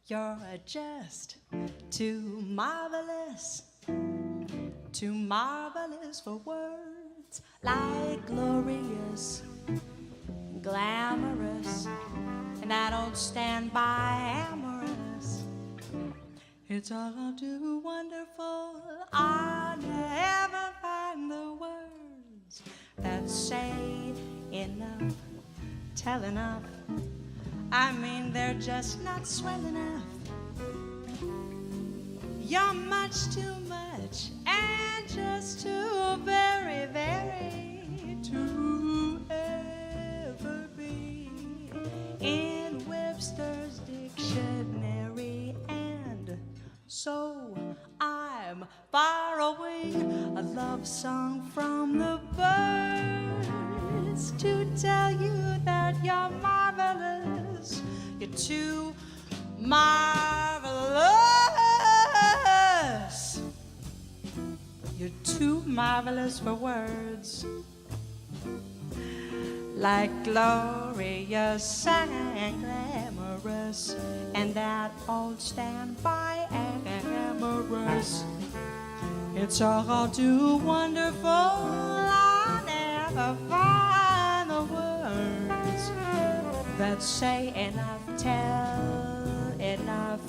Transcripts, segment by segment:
You're just too marvelous for words, like glorious, glamorous, and I don't stand by amorous. It's all too wonderful, I never find the words that say enough, tell enough. I mean, they're just not swell enough. You're much too much and just too very, very to ever be in Webster's dictionary. And so I'm borrowing a love song from the birds to tell you that you're marvelous. You're too marvelous. You're too marvelous for words, like glorious and glamorous, and that old standby amorous. It's all too wonderful, I never find the words that say enough, tell enough.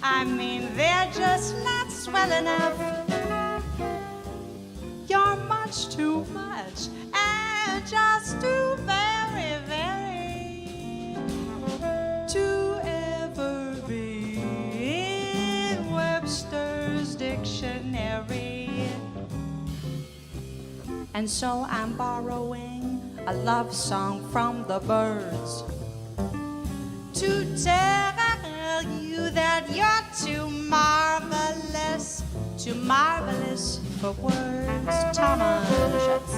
I mean, they're just not swell enough. You're much too much and just too very, very to ever be in Webster's dictionary. And so I'm borrowing a love song from the birds to tell you that you're too marvelous for words. Thomas Jacks.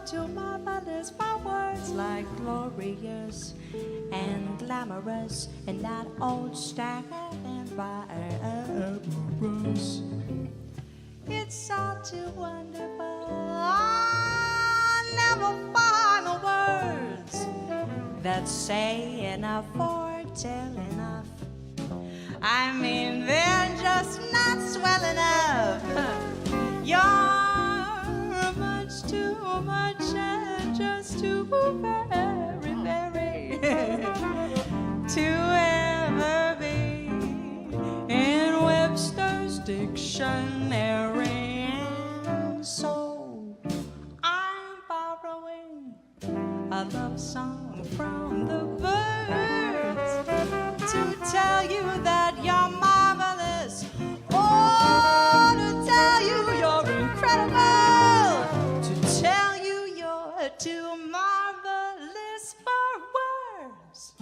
Too marvelous for words, like glorious and glamorous, and that old standby amorous. It's all too wonderful, I never find the words that say enough or tell enough. I mean, they're just not swell enough. You're much too much and just too very, very to ever be in Webster's dictionary. And so I'm borrowing a love song from the birds to tell you that you're marvelous. Oh, to tell you you're incredible. To tell you you're too marvelous for words.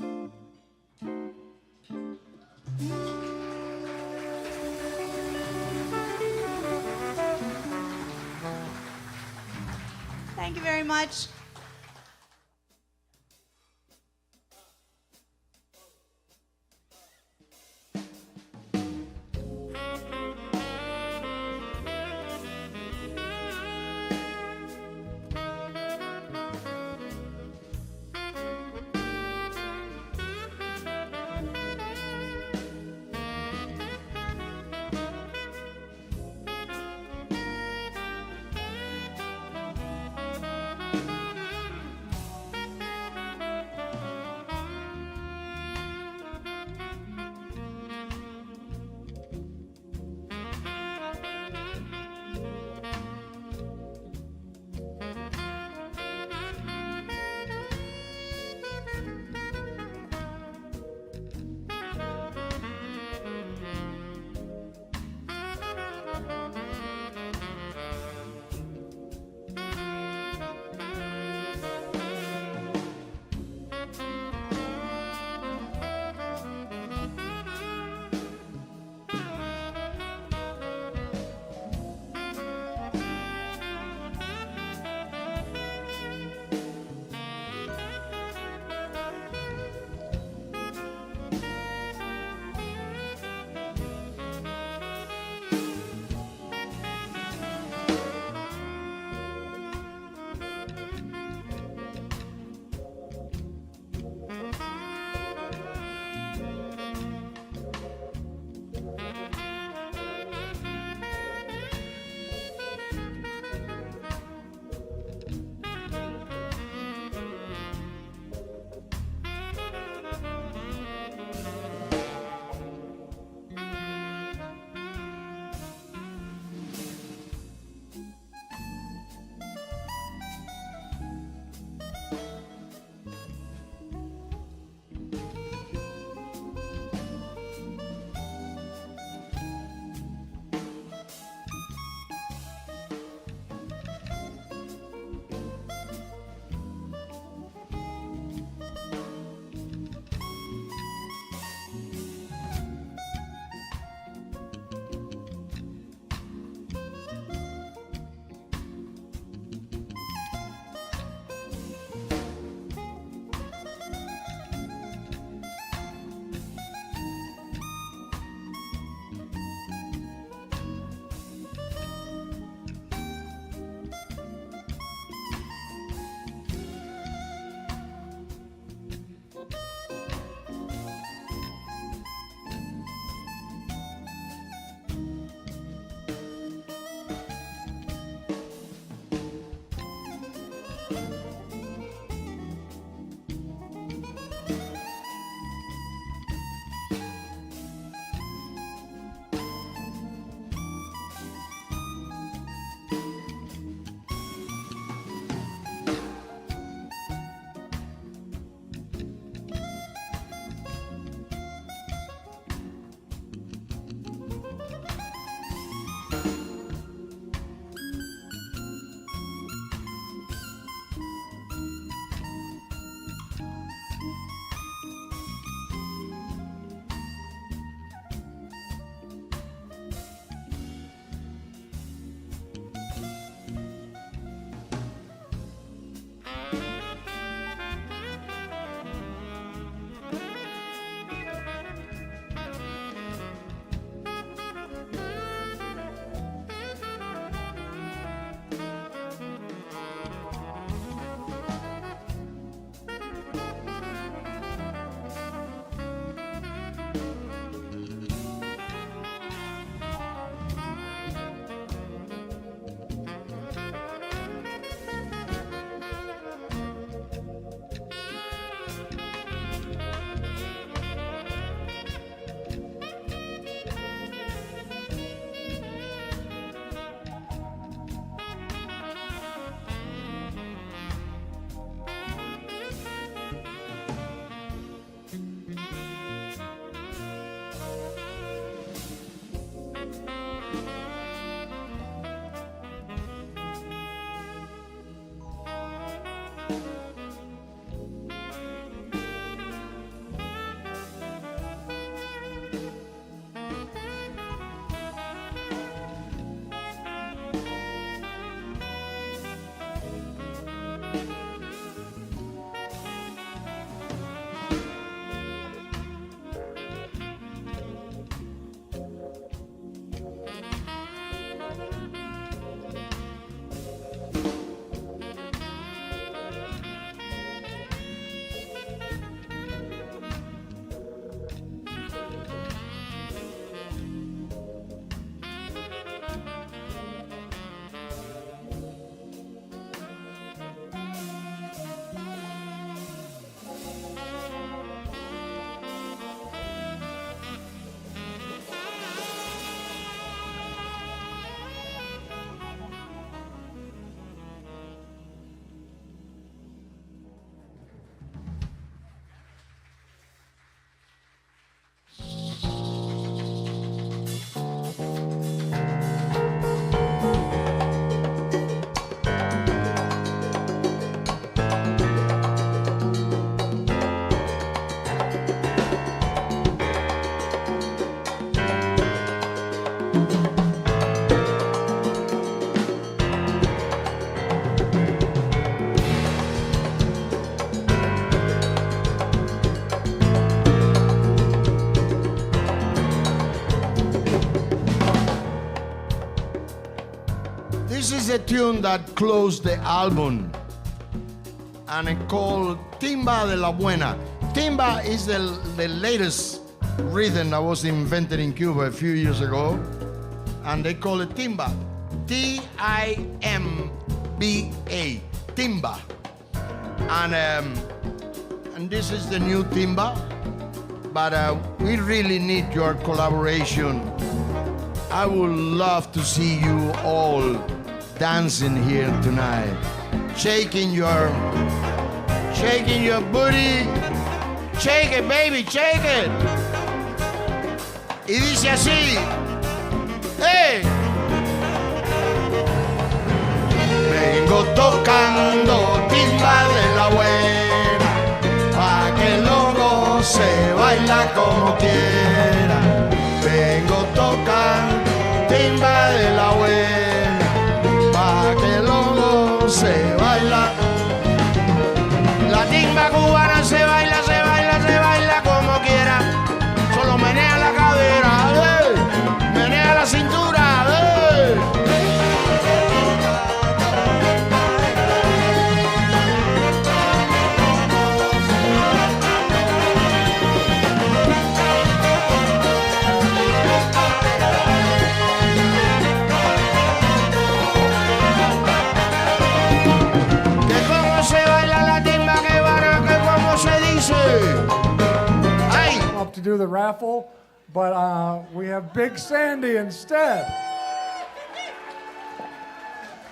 Thank you very much. is a tune that closed the album, and it's called Timba de la Buena. Timba is the latest rhythm that was invented in Cuba a few years ago, and they call it timba. T-I-M-B-A. Timba. And this is the new timba, but we really need your collaboration. I would love to see you all dancing here tonight, shaking your booty. Shake it, baby, shake it. Y dice así, ¡hey! Vengo tocando timba de la buena, pa' que luego se baila como quiera. Vengo tocando timba de la buena, pa' que luego se baila. La timba cubana se baila como quiera. Solo menea la cadera, menea la cintura, Que cómo se baila la timba cubana, que cómo se dice. Up to do the raffle, but we have Big Sandy instead.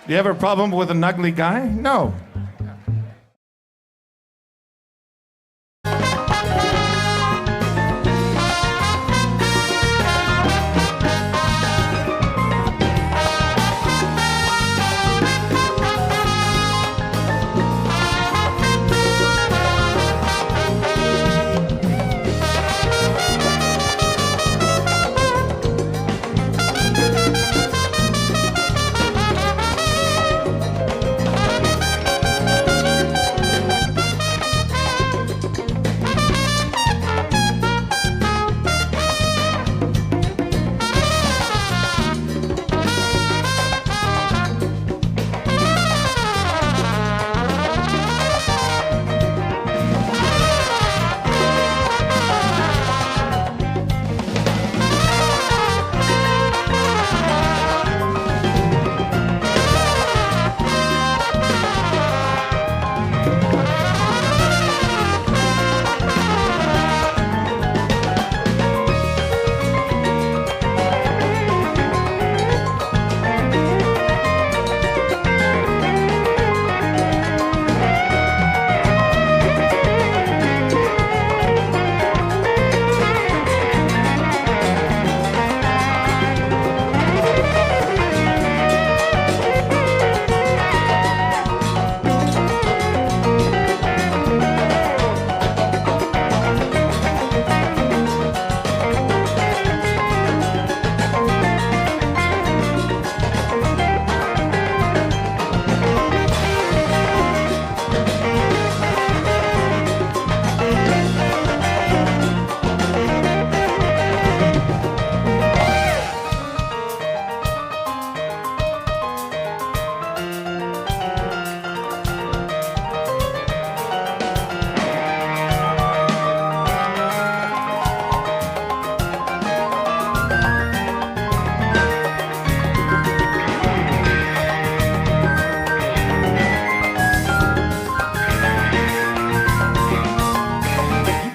Do you have a problem with an ugly guy? No.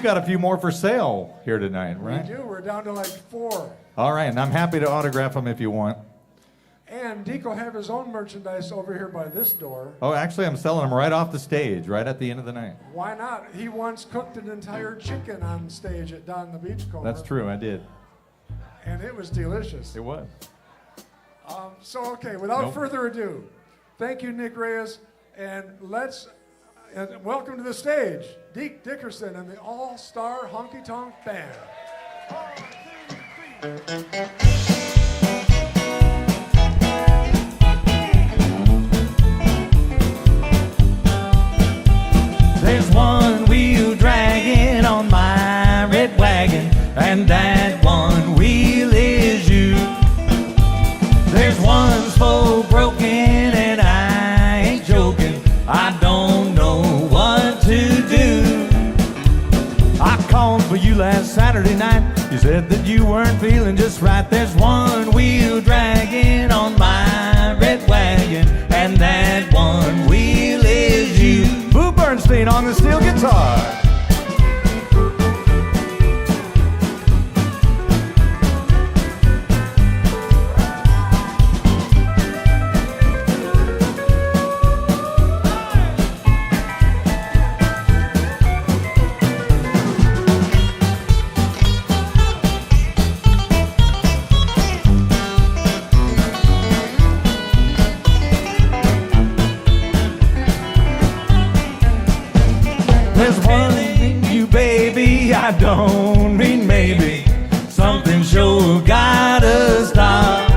Got a few more for sale here tonight, right? We do. We're down to like 4. All right, and I'm happy to autograph them if you want. And Deke will have his own merchandise over here by this door. Oh, actually, I'm selling them right off the stage, right at the end of the night. Why not? He once cooked an entire chicken on stage at Down the Beachcomber. That's true, I did. And it was delicious. It was. Okay, without further ado, thank you, Nick Reyes, and welcome to the stage, Deke Dickerson and the All-Star Honky Tonk Band. There's one wheel dragging on my red wagon, and that one wheel is you. There's one spoke broken for you last Saturday night. You said that you weren't feeling just right. There's one wheel dragging on my red wagon, and that one wheel is you. Boo Bernstein on the steel guitar. There's one thing, you baby, I don't mean maybe. Something sure gotta stop.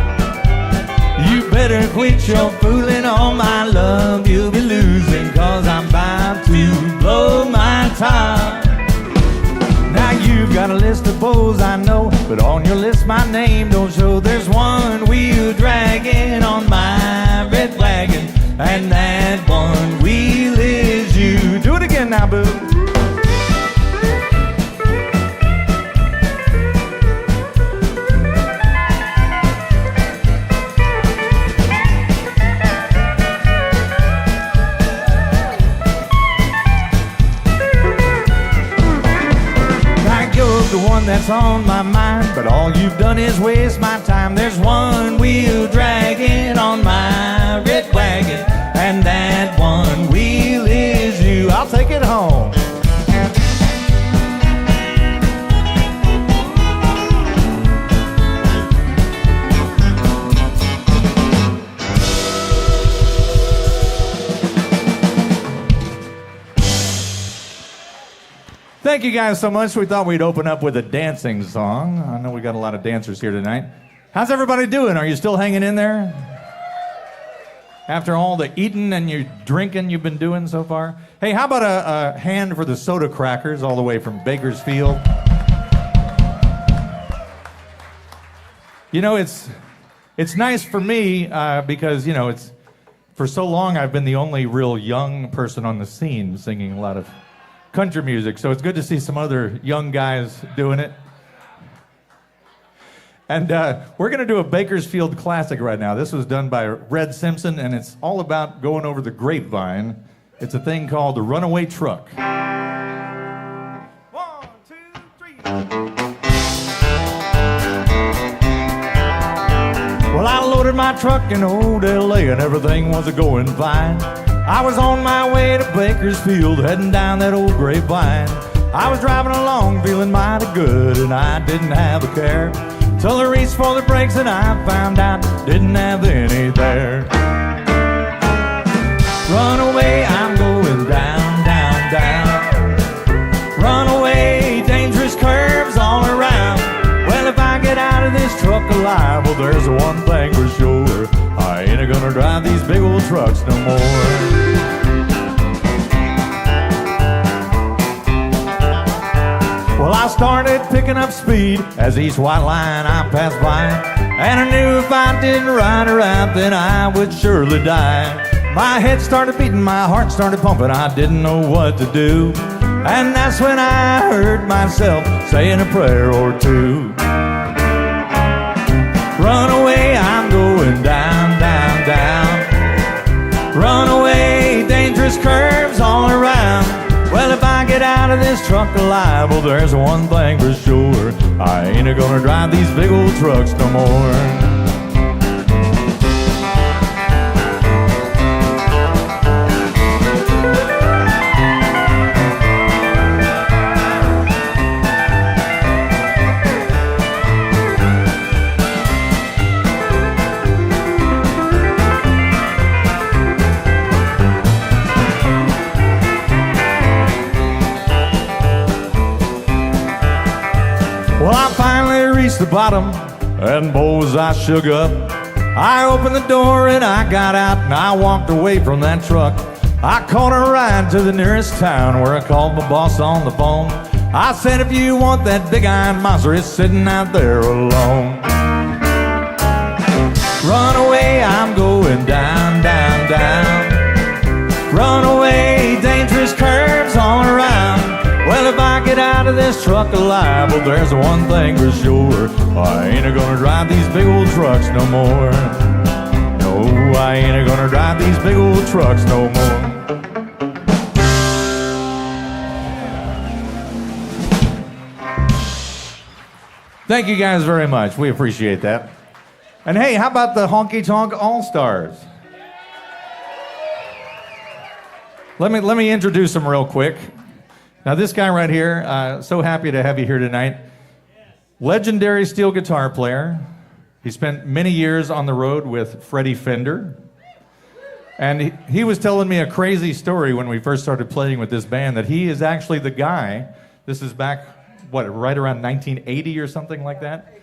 You better quit your fooling on my love. You'll be losing, cause I'm about to blow my top. Now you've got a list of bows, I know, but on your list my name don't show. There's one wheel dragging on my red wagon, and that one wheel is you. Do it again now, Boo. The one that's on my mind, but all you've done is waste my time. There's one wheel dragging on my red wagon, and that one wheel is you. I'll take it home. Thank you guys so much. We thought we'd open up with a dancing song. I know we got a lot of dancers here tonight. How's everybody doing? Are you still hanging in there? After all the eating and your drinking you've been doing so far? Hey, how about a hand for the soda crackers all the way from Bakersfield? You know, it's nice for me because, you know, it's for so long I've been the only real young person on the scene singing a lot of country music, so it's good to see some other young guys doing it. And we're going to do a Bakersfield classic right now. This was done by Red Simpson, and it's all about going over the grapevine. It's a thing called the Runaway Truck. 1, 2, 3. Well, I loaded my truck in old L.A. and everything was a-going fine. I was on my way to Bakersfield, heading down that old grapevine. I was driving along, feeling mighty good, and I didn't have a care. Till I reached for the brakes and I found out didn't have any there. Run away, I'm going down, down, down. Run away, dangerous curves all around. Well, if I get out of this truck alive, well, there's one thing for sure. I ain't gonna drive these big old trucks no more. Well, I started picking up speed as each white line I passed by, and I knew if I didn't ride her out, then I would surely die. My head started beating, my heart started pumping, I didn't know what to do. And that's when I heard myself saying a prayer or two. Run away, I'm going down, down, down. Run away, dangerous curves all around. Well, if I get out of this truck alive, well, there's one thing for sure. I ain't gonna drive these big old trucks no more. Well, I finally reached the bottom, and boys, I shook up. I opened the door and I got out and I walked away from that truck. I caught a ride to the nearest town where I called my boss on the phone. I said, if you want that big iron monster, it's sitting out there alone. Run away, I'm going down, down, down. Run away, dangerous curves all around. Well, if I get out of this truck alive, but there's one thing for sure. I ain't gonna drive these big old trucks no more. No, I ain't gonna drive these big old trucks no more. Thank you guys very much. We appreciate that. And hey, how about the Honky Tonk All-Stars? Let me introduce them real quick. Now this guy right here, so happy to have you here tonight. Legendary steel guitar player. He spent many years on the road with Freddie Fender. And he was telling me a crazy story when we first started playing with this band, that he is actually the guy, this is back, what, right around 1980 or something like that?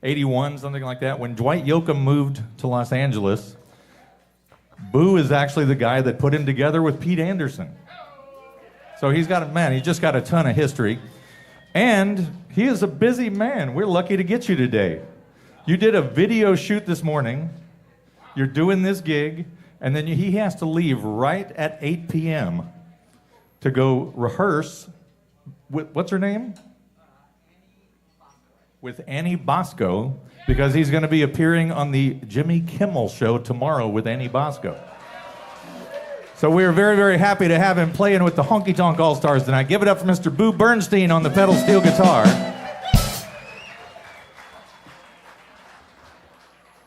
81, something like that. When Dwight Yoakam moved to Los Angeles, Boo is actually the guy that put him together with Pete Anderson. So he's just got a ton of history. And he is a busy man. We're lucky to get you today. You did a video shoot this morning. You're doing this gig. And then he has to leave right at 8 p.m. to go rehearse with, what's her name? With Annie Bosco, because he's going to be appearing on the Jimmy Kimmel Show tomorrow with Annie Bosco. So we're very, very happy to have him playing with the Honky Tonk All-Stars tonight. Give it up for Mr. Boo Bernstein on the pedal steel guitar.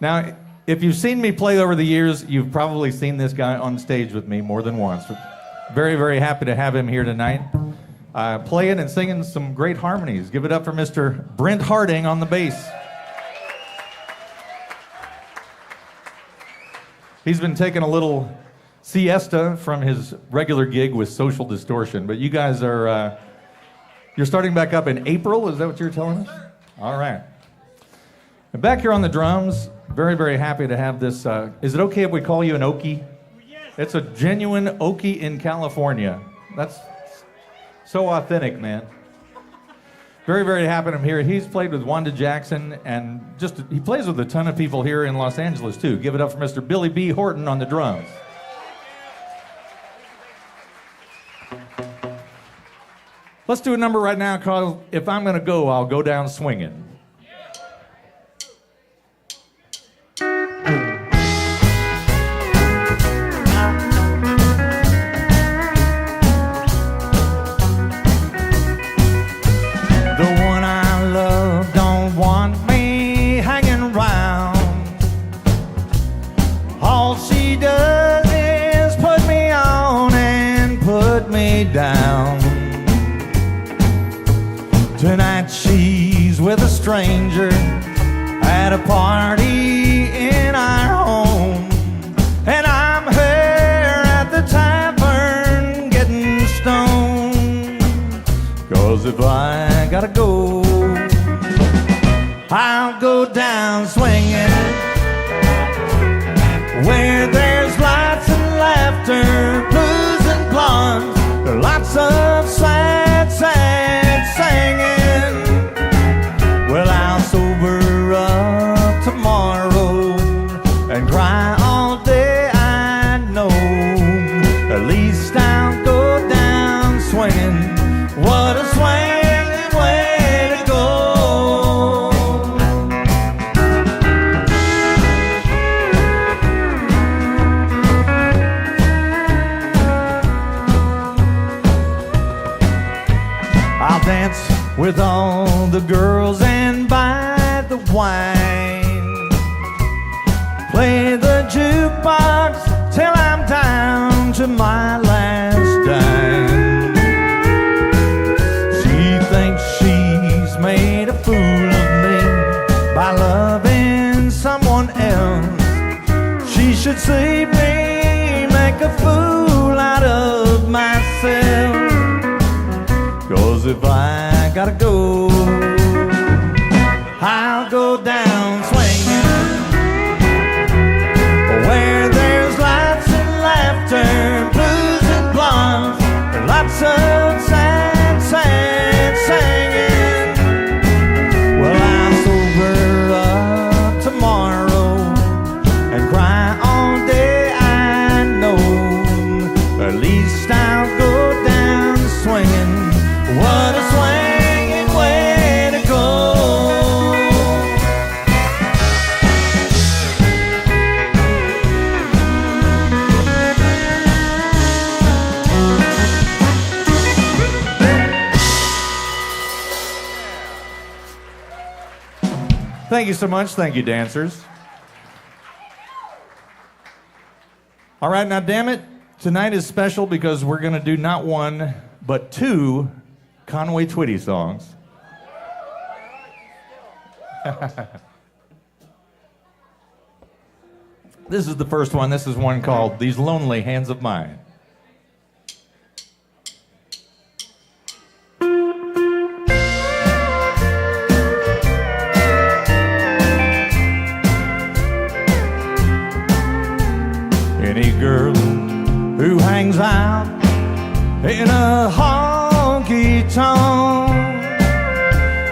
Now, if you've seen me play over the years, you've probably seen this guy on stage with me more than once. Very, very happy to have him here tonight. Playing and singing some great harmonies. Give it up for Mr. Brent Harding on the bass. He's been taking a little siesta from his regular gig with Social Distortion, but you guys are, you're starting back up in April, is that what you're telling us? All right. And back here on the drums, very, very happy to have this, is it okay if we call you an Okie? Yes. It's a genuine Okie in California. That's so authentic, man. Very, very happy I'm here. He's played with Wanda Jackson, and he plays with a ton of people here in Los Angeles, too. Give it up for Mr. Billy B. Horton on the drums. Let's do a number right now called If I'm Gonna Go, I'll Go Down Swinging. Down. Tonight she's with a stranger at a party in our home, and I'm here at the tavern getting stoned. 'Cause if I gotta go, I'll go down swinging, where there's lots of laughter, blues and blondes, lots of sad, sad singing. Well, I'll sober up tomorrow and cry all day, I know. At least I'll go down swinging. What a swinging way to go. I'll dance with all the girls and buy the wine, play the jukebox till I'm down to my last dime. She thinks she's made a fool of me by loving someone else. She should see me make a fool out of myself. 'Cause if I gotta go, I'll go down swinging, where there's lots of laughter, blues and blondes, lots of sad, sad singing. Well, I'll sober up tomorrow and cry all day, I know. At least I'll go down swinging. What a swinging Thank you so much. Thank you, dancers. All right, now, damn it. Tonight is special because we're going to do not one, but two Conway Twitty songs. This is the first one. This is one called These Lonely Hands of Mine. Any girl who hangs out in a honky-tonk,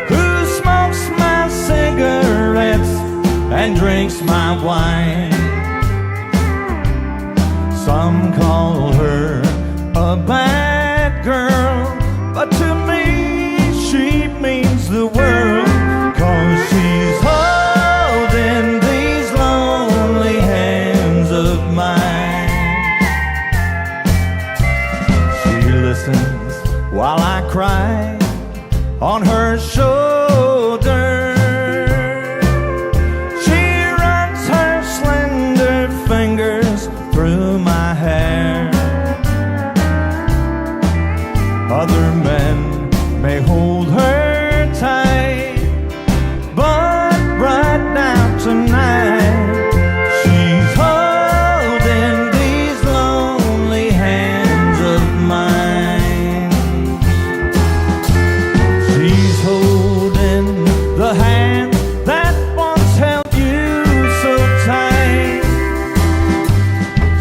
who smokes my cigarettes and drinks my wine. Some call her a bad girl, but to me she means the world, 'cause she's holding these lonely hands of mine. She listens while I cry on her shoulder. She runs her slender fingers through my hair. Other men may hold her tight, but right now tonight she's holding these lonely hands of mine. She's holding the hand that once held you so tight.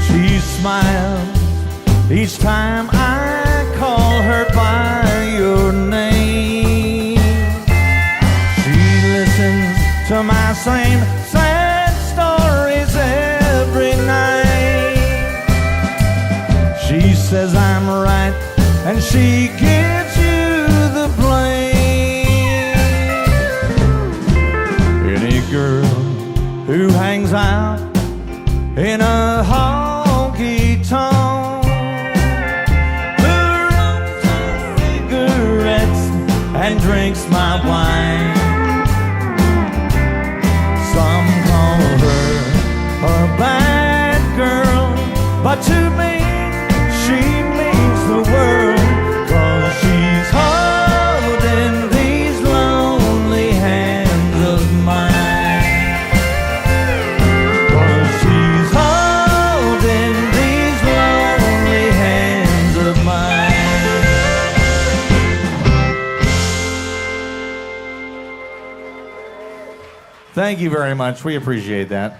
She smiles each time I call her by your name. She listens to my same sad stories every night. She says I'm right and she gives you the blame. Any girl who hangs out in a honky-tonk, who rolls her cigarettes and drinks my wine. Some call her a bad girl, but to me she means the world, 'cause she's holding these lonely hands of mine. 'Cause she's holding these lonely hands of mine. Thank you very much. We appreciate that.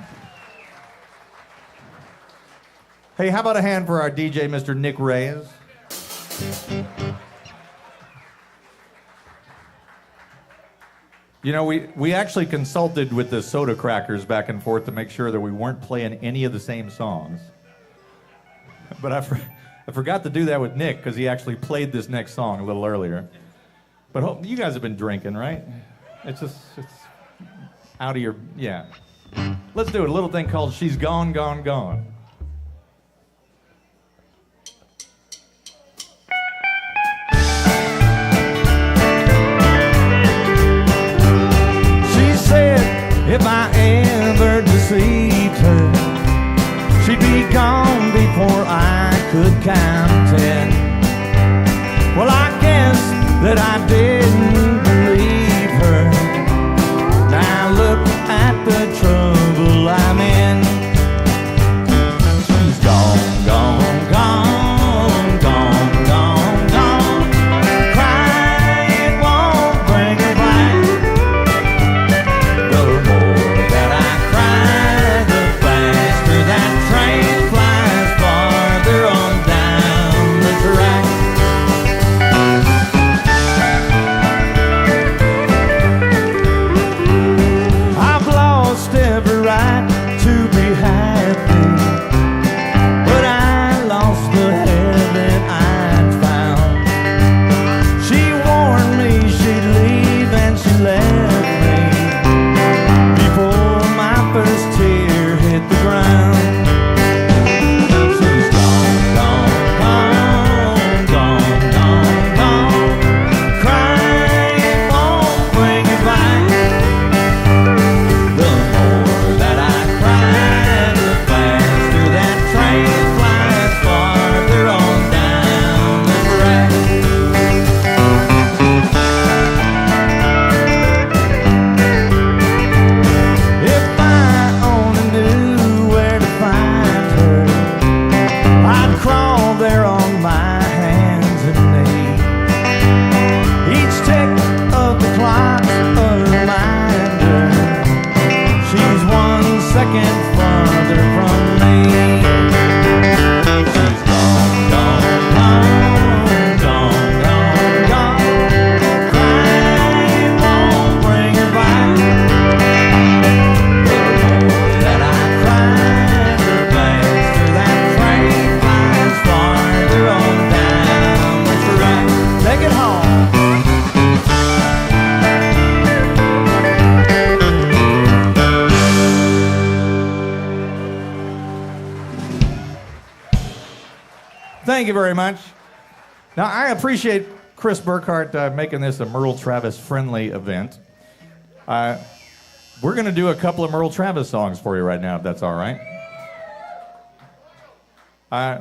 Hey, how about a hand for our DJ, Mr. Nick Reyes? You know, we actually consulted with the soda crackers back and forth to make sure that we weren't playing any of the same songs. But I forgot to do that with Nick because he actually played this next song a little earlier. But you guys have been drinking, right? It's out of your, yeah. Let's do it. A little thing called She's Gone, Gone, Gone. She said if I ever deceived her, she'd be gone before I could count 10. Well, I guess that I didn't believe her. Now look at the trouble I'm in. Thank you very much. Now, I appreciate Chris Burkhart making this a Merle Travis friendly event. We're going to do a couple of Merle Travis songs for you right now, if that's all right.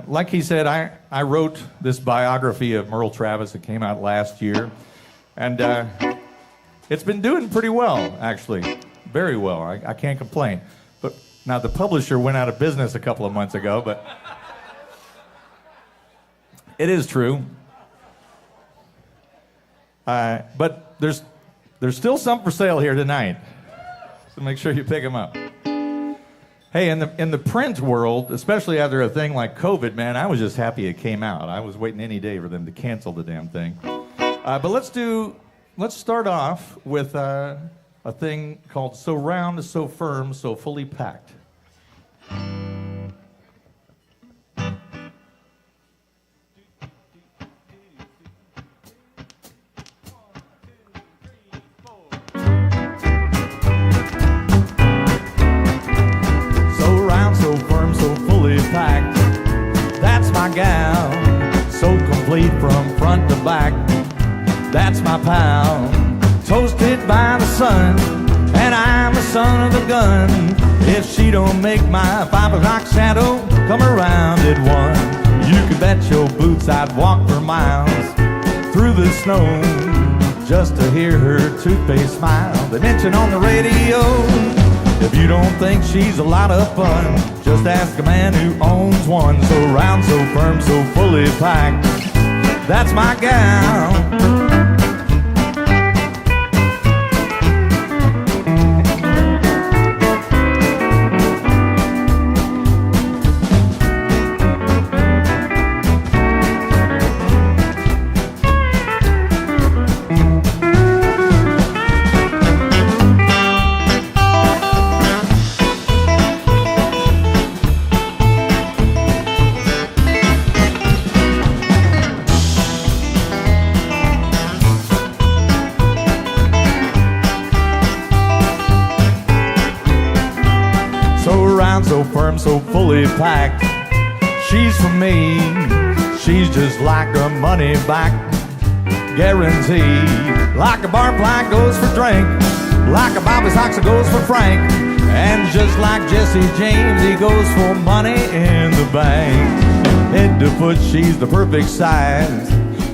Like he said, I wrote this biography of Merle Travis. It came out last year. And it's been doing pretty well, actually. Very well. I can't complain. But now the publisher went out of business a couple of months ago, but it is true. But there's still some for sale here tonight. So make sure you pick them up. Hey, in the print world, especially after a thing like COVID, man, I was just happy it came out. I was waiting any day for them to cancel the damn thing. But let's start off with a thing called So Round, So Firm, So Fully Packed. Packed. That's my gal, so complete from front to back. That's my pal, toasted by the sun, and I'm the son of the gun. If she don't make my 5 o'clock shadow come around at 1, you can bet your boots I'd walk for miles through the snow just to hear her toothpaste smile. They mention on the radio, if you don't think she's a lot of fun, just ask a man who owns one. So round, so firm, so fully packed. That's my gal. So firm, so fully packed. She's for me. She's just like a money back guarantee. Like a bar flag goes for drink, like a Bobby Sox goes for Frank, and just like Jesse James, he goes for money in the bank. Head to foot, she's the perfect size.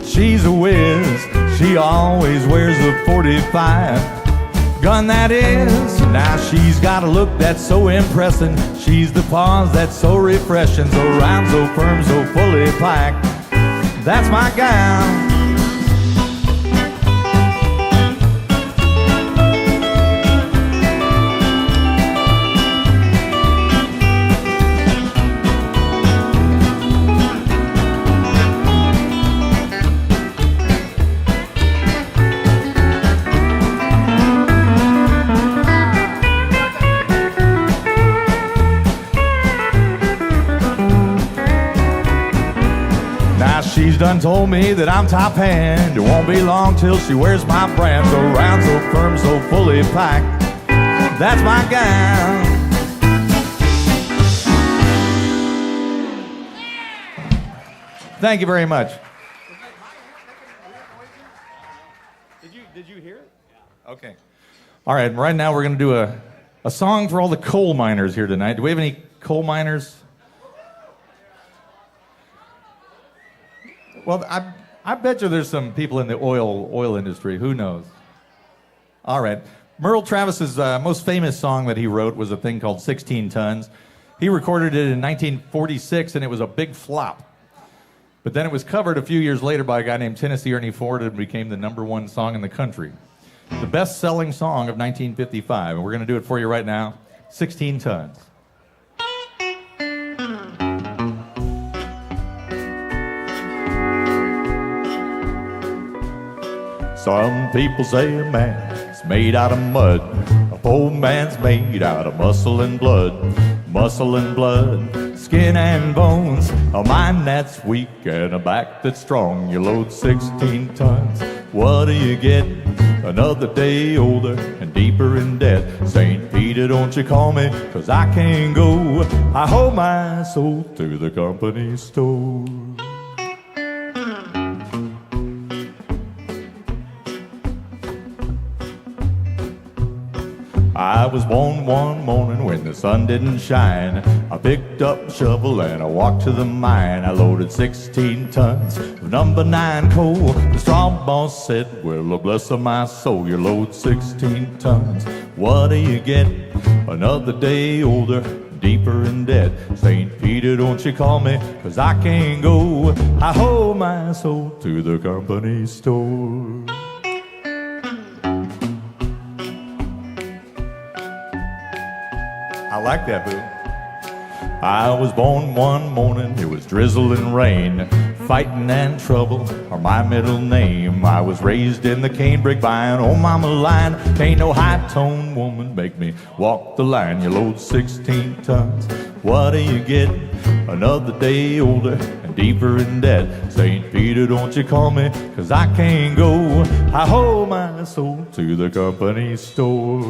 She's a whiz. She always wears a 45. Gun that is. Now she's got a look that's so impressing. She's the pause that's so refreshing. So round, so firm, so fully packed. That's my gal. She's done told me that I'm top hand. It won't be long till she wears my brand. So round, so firm, so fully packed. That's my gal. Thank you very much. Did you hear it? Yeah. Okay. All right, right now we're going to do a song for all the coal miners here tonight. Do we have any coal miners? Well, I bet you there's some people in the oil industry. Who knows? All right. Merle Travis's most famous song that he wrote was a thing called 16 Tons. He recorded it in 1946, and it was a big flop. But then it was covered a few years later by a guy named Tennessee Ernie Ford and became the #1 song in the country. The best-selling song of 1955. And we're going to do it for you right now, 16 Tons. Some people say a man's made out of mud. A poor man's made out of muscle and blood. Muscle and blood, skin and bones. A mind that's weak and a back that's strong. You load 16 tons, what do you get? Another day older and deeper in debt. St. Peter, don't you call me, 'cause I can't go. I hold my soul to the company store. I was born one morning when the sun didn't shine. I picked up a shovel and I walked to the mine. I loaded 16 tons of number 9 coal. The straw boss said, well, bless my soul, you load 16 tons. What do you get? Another day older, deeper in debt. St. Peter, don't you call me, 'cause I can't go. I hold my soul to the company store. I like that, boo. I was born one morning, it was drizzling rain. Fighting and trouble are my middle name. I was raised in the canebrake vine, oh mama line. Ain't no high-toned woman make me walk the line. You load 16 tons, what do you get? Another day older and deeper in debt. St. Peter, don't you call me, 'cause I can't go. I hold my soul to the company store.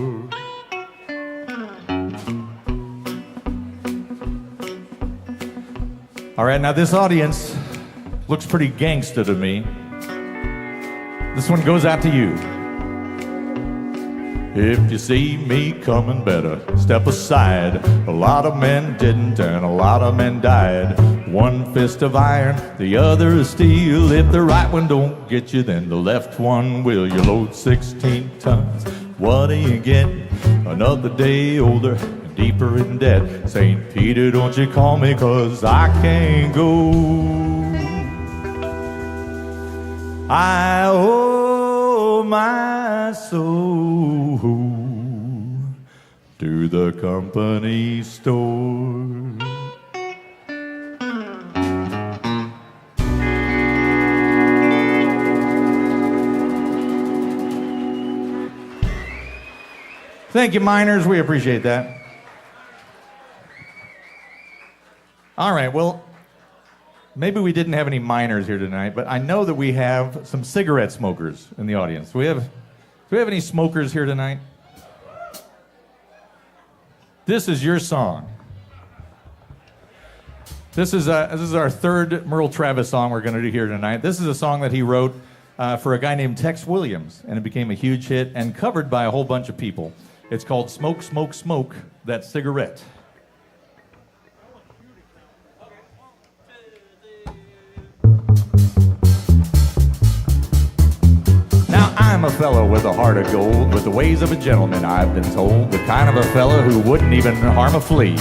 All right, now this audience looks pretty gangsta to me. This one goes out to you. If you see me coming, better step aside. A lot of men didn't and a lot of men died. One fist of iron, the other is steel. If the right one don't get you, then the left one will. You load 16 tons, what do you get? Another day older, deeper in debt. St. Peter, don't you call me, 'cause I can't go. I owe my soul to the company store. Thank you, miners. We appreciate that. All right, well, maybe we didn't have any miners here tonight, but I know that we have some cigarette smokers in the audience. Do we have any smokers here tonight? This is your song. This is our third Merle Travis song we're going to do here tonight. This is a song that he wrote for a guy named Tex Williams, and it became a huge hit and covered by a whole bunch of people. It's called Smoke, Smoke, Smoke That Cigarette. I'm a fellow with a heart of gold, with the ways of a gentleman, I've been told. The kind of a fellow who wouldn't even harm a flea.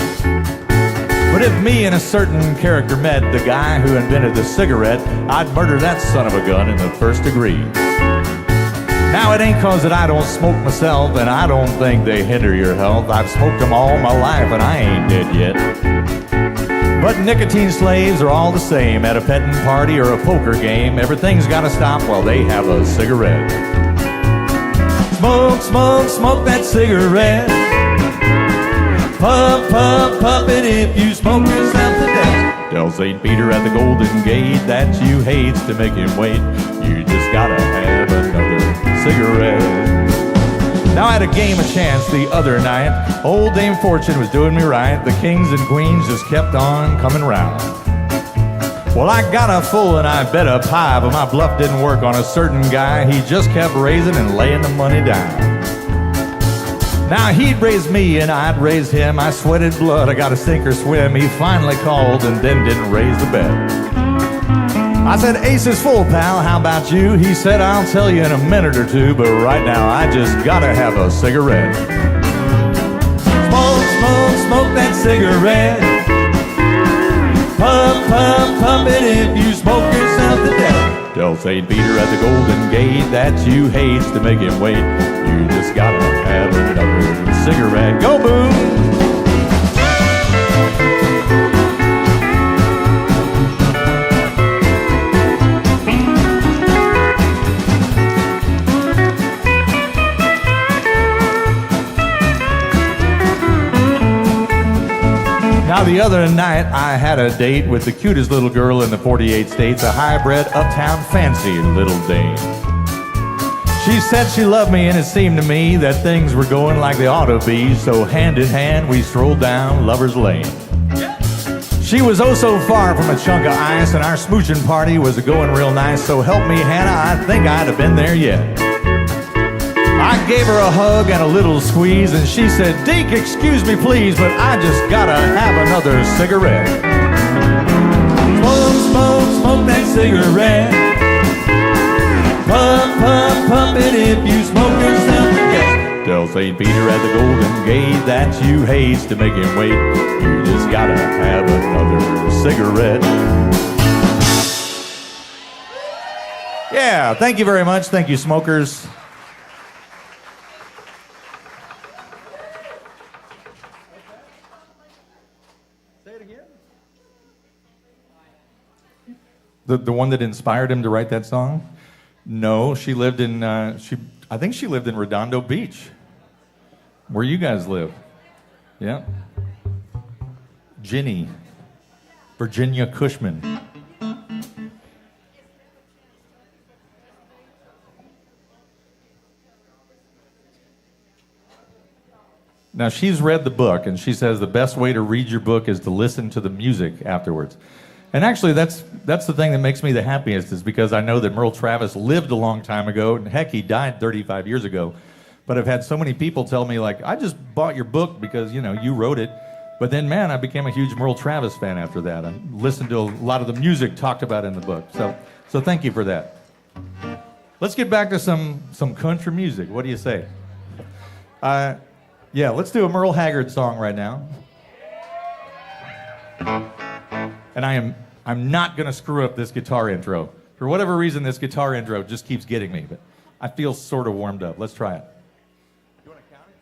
But if me and a certain character met, the guy who invented the cigarette, I'd murder that son of a gun in the first degree. Now it ain't 'cause that I don't smoke myself, and I don't think they hinder your health. I've smoked them all my life and I ain't dead yet. But nicotine slaves are all the same. At a petting party or a poker game, everything's gotta stop while they have a cigarette. Smoke, smoke, smoke that cigarette. Puff, puff, puff it if you smoke yourself to death. Tell St. Peter at the Golden Gate that you hates to make him wait. You just gotta have another cigarette. Now I had a game of chance the other night. Old Dame Fortune was doing me right. The kings and queens just kept on coming round. Well, I got a full and I bet a pie, but my bluff didn't work on a certain guy. He just kept raising and laying the money down. Now he'd raise me and I'd raise him. I sweated blood, I got to sink or swim. He finally called and then didn't raise the bet. I said, ace is full, pal, how about you? He said, I'll tell you in a minute or two, but right now I just gotta have a cigarette. Smoke, smoke, smoke that cigarette. Puff, puff, puff it if you smoke yourself to death. Tell St. Peter at the Golden Gate that you hates to make him wait. You just gotta have another cigarette. Go, boom! Now the other night I had a date with the cutest little girl in the 48 states, a hybrid, uptown, fancy little dame. She said she loved me and it seemed to me that things were going like they ought to be, so hand in hand we strolled down Lover's Lane. She was oh so far from a chunk of ice and our smooching party was going real nice, so help me Hannah, I think I'd have been there yet. I gave her a hug and a little squeeze, and she said, Deke, excuse me please, but I just gotta have another cigarette. Smoke, smoke, smoke that cigarette. Puff, puff, puff it if you smoke yourself to death. Tell St. Peter at the Golden Gate that you haste to make him wait. You just gotta have another cigarette. Yeah, thank you very much. Thank you, smokers. Say it again. The one that inspired him to write that song? No, she lived in, I think she lived in Redondo Beach, where you guys live. Yeah. Ginny, Virginia Cushman. Now, she's read the book, and she says the best way to read your book is to listen to the music afterwards. And actually, that's the thing that makes me the happiest, is because I know that Merle Travis lived a long time ago, and heck, he died 35 years ago. But I've had so many people tell me, like, I just bought your book because, you know, you wrote it. But then, man, I became a huge Merle Travis fan after that. I listened to a lot of the music talked about in the book. So thank you for that. Let's get back to some country music. What do you say? Yeah, let's do a Merle Haggard song right now. And I'm not gonna screw up this guitar intro. For whatever reason, this guitar intro just keeps getting me, but I feel sort of warmed up. Let's try it. You wanna count it?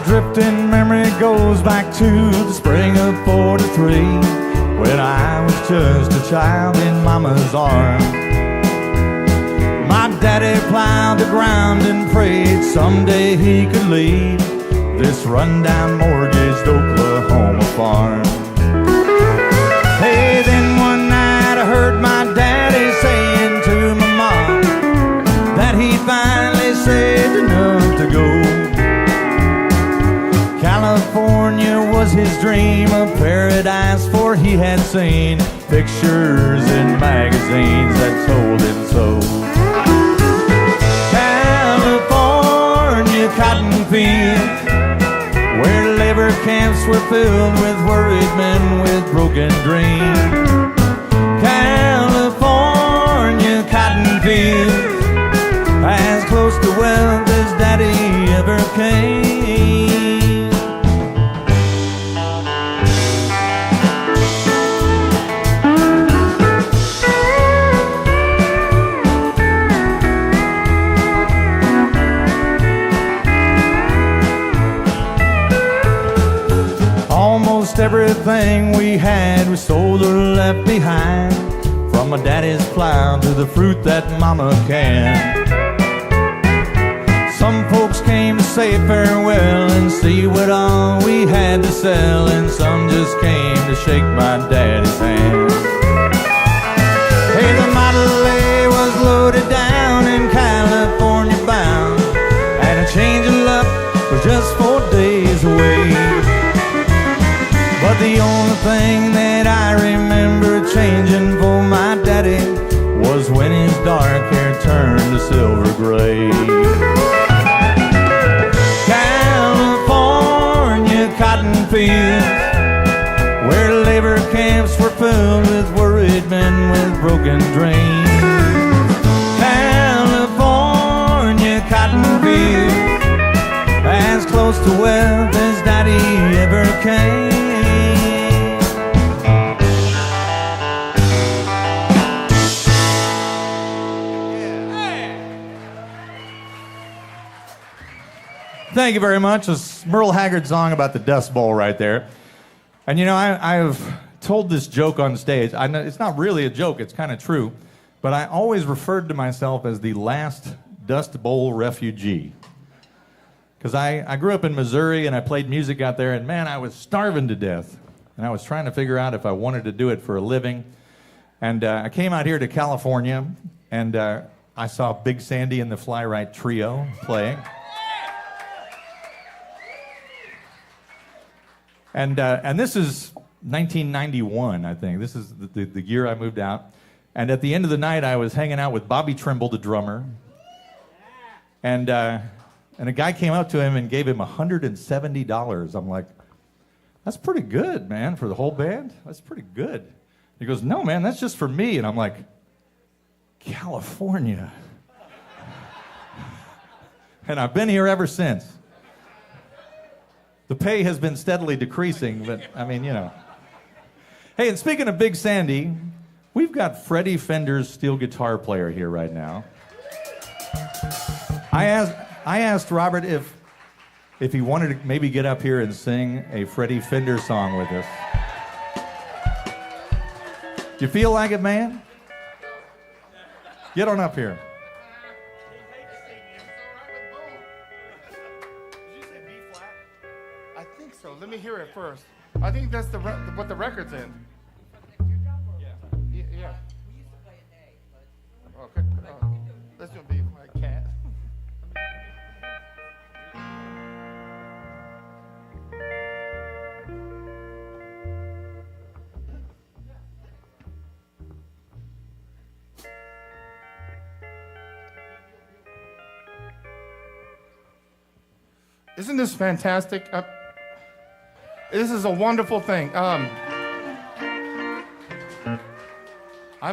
Drifting memory goes back to the spring of '43, when I was just a child in Mama's arms. My daddy plowed the ground and prayed someday he could leave this rundown mortgaged Oklahoma farm. Hey, then one night I heard my daddy saying to my mom that he finally saved enough to go. California was his dream, a paradise, for he had seen pictures in magazines that told him so. California cotton fields, where labor camps were filled with worried men with broken dreams. California cotton fields, as close to wealth as Daddy ever came. Everything we had we sold or left behind, from my daddy's plow to the fruit that Mama canned. Some folks came to say farewell and see what all we had to sell, and some just came to shake my daddy's hand. Hey, the Model A was loaded down in California bound, and a change of luck was just 4 days away. But the only thing that I remember changing for my daddy was when his dark hair turned to silver gray. California cotton fields, where labor camps were filled with worried men with broken dreams. California cotton fields, as close to wealth as Daddy ever came. Thank you very much. It's Merle Haggard song about the Dust Bowl right there. And you know, I've told this joke on stage. I know it's not really a joke, it's kind of true. But I always referred to myself as the last Dust Bowl refugee. Because I grew up in Missouri and I played music out there, and man, I was starving to death. And I was trying to figure out if I wanted to do it for a living. And I came out here to California, and I saw Big Sandy and the Fly Right Trio playing. And this is 1991, I think. This is the year I moved out. And at the end of the night, I was hanging out with Bobby Trimble, the drummer. And a guy came up to him and gave him $170. I'm like, that's pretty good, man, for the whole band. That's pretty good. He goes, no, man, that's just for me. And I'm like, California. And I've been here ever since. The pay has been steadily decreasing, but I mean, you know. Hey, and speaking of Big Sandy, we've got Freddie Fender's steel guitar player here right now. I asked Robert if he wanted to maybe get up here and sing a Freddie Fender song with us. Do you feel like it, man? Get on up here. I think so. Let me hear it first. I think that's what the record's in. Yeah. Okay. Let's do a B flat cat. Isn't this fantastic? This is a wonderful thing. I'm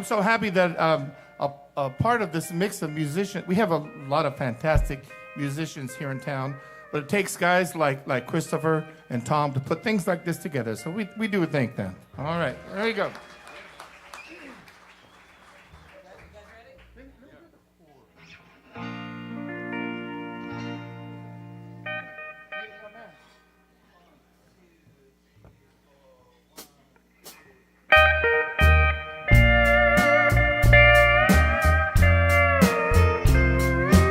so happy that a part of this mix of musicians, we have a lot of fantastic musicians here in town, but it takes guys like Christopher and Tom to put things like this together. So we do thank them. All right, there you go.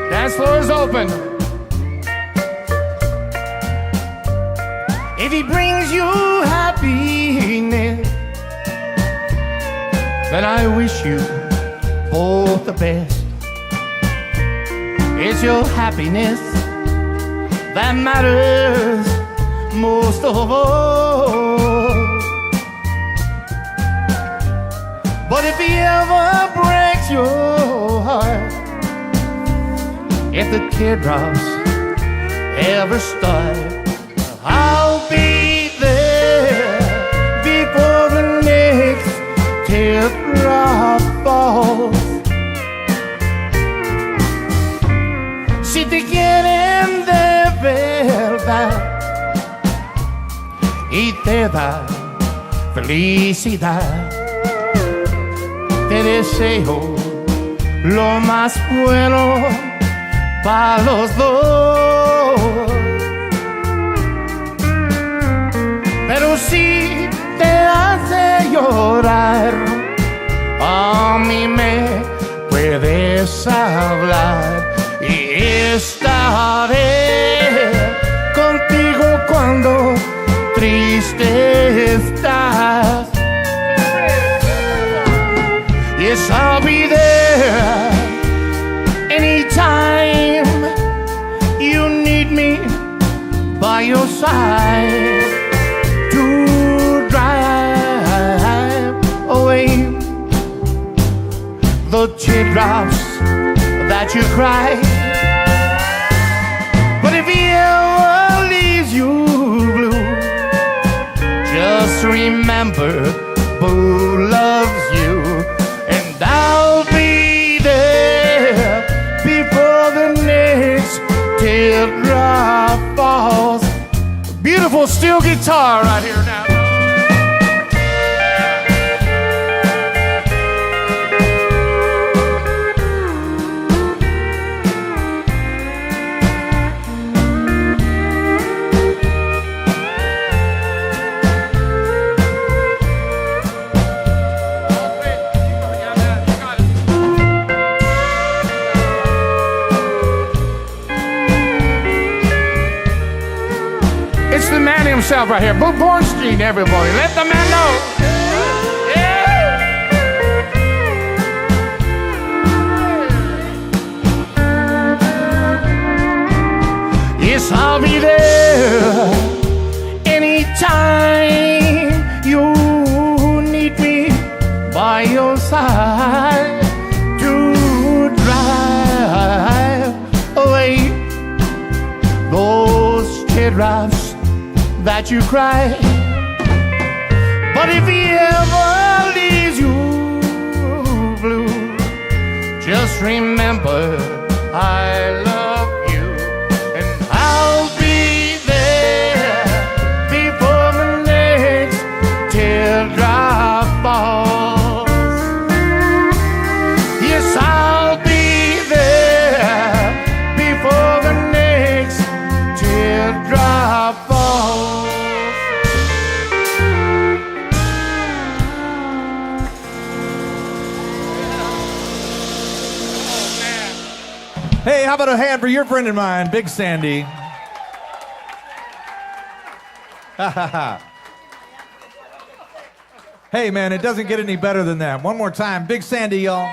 Dance floor is open. If he brings you happiness, then I wish you both the best. It's your happiness that matters most of all. But if he ever breaks your heart, if the teardrops ever start, I'll be there before the next teardrop falls. Si te quieren de verdad y te da felicidad, te deseo lo más bueno para los dos. Pero si te hace llorar, a mí me puedes hablar y estaré contigo cuando triste estás. Yes, I'll be there anytime you need me by your side to drive away the teardrops that you cry. But if he ever leaves you blue, just remember who loves you, and I'll be there before the next teardrop falls. Beautiful steel guitar right here now. It's the man himself right here, Boo Bornstein, everybody. Let the man know. Yeah. that you cry. But if he ever leaves you blue, just remember I love you, and I'll be there before the next teardrop falls. Yes, I'll be there before the next teardrop falls. Hey, how about a hand for your friend of mine, Big Sandy? Hey, man, it doesn't get any better than that. One more time, Big Sandy, y'all.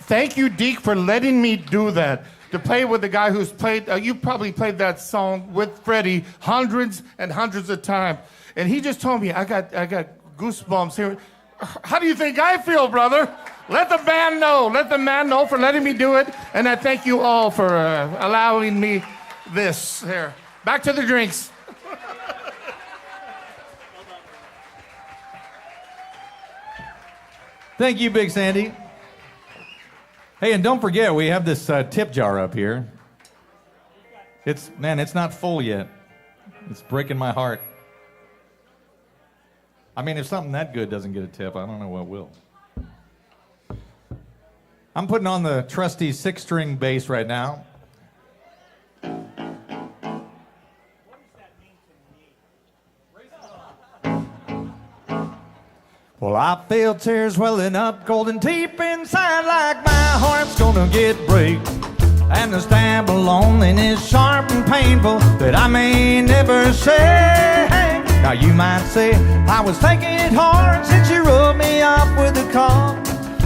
Thank you, Deke, for letting me do that. To play with the guy who's played, you probably played that song with Freddie hundreds and hundreds of times. And he just told me, I got goosebumps here. How do you think I feel, brother? Let the band know. Let the man know for letting me do it. And I thank you all for allowing me this. Here, back to the drinks. Thank you, Big Sandy. Hey, and don't forget, we have this tip jar up here. It's not full yet. It's breaking my heart. I mean, if something that good doesn't get a tip, I don't know what will. I'm putting on the trusty 6-string bass right now. Well, I feel tears welling up, golden deep inside, like my heart's gonna get break. And the stab of loneliness sharp and painful that I may never say. Now you might say I was taking it hard since you wrote me off with a call.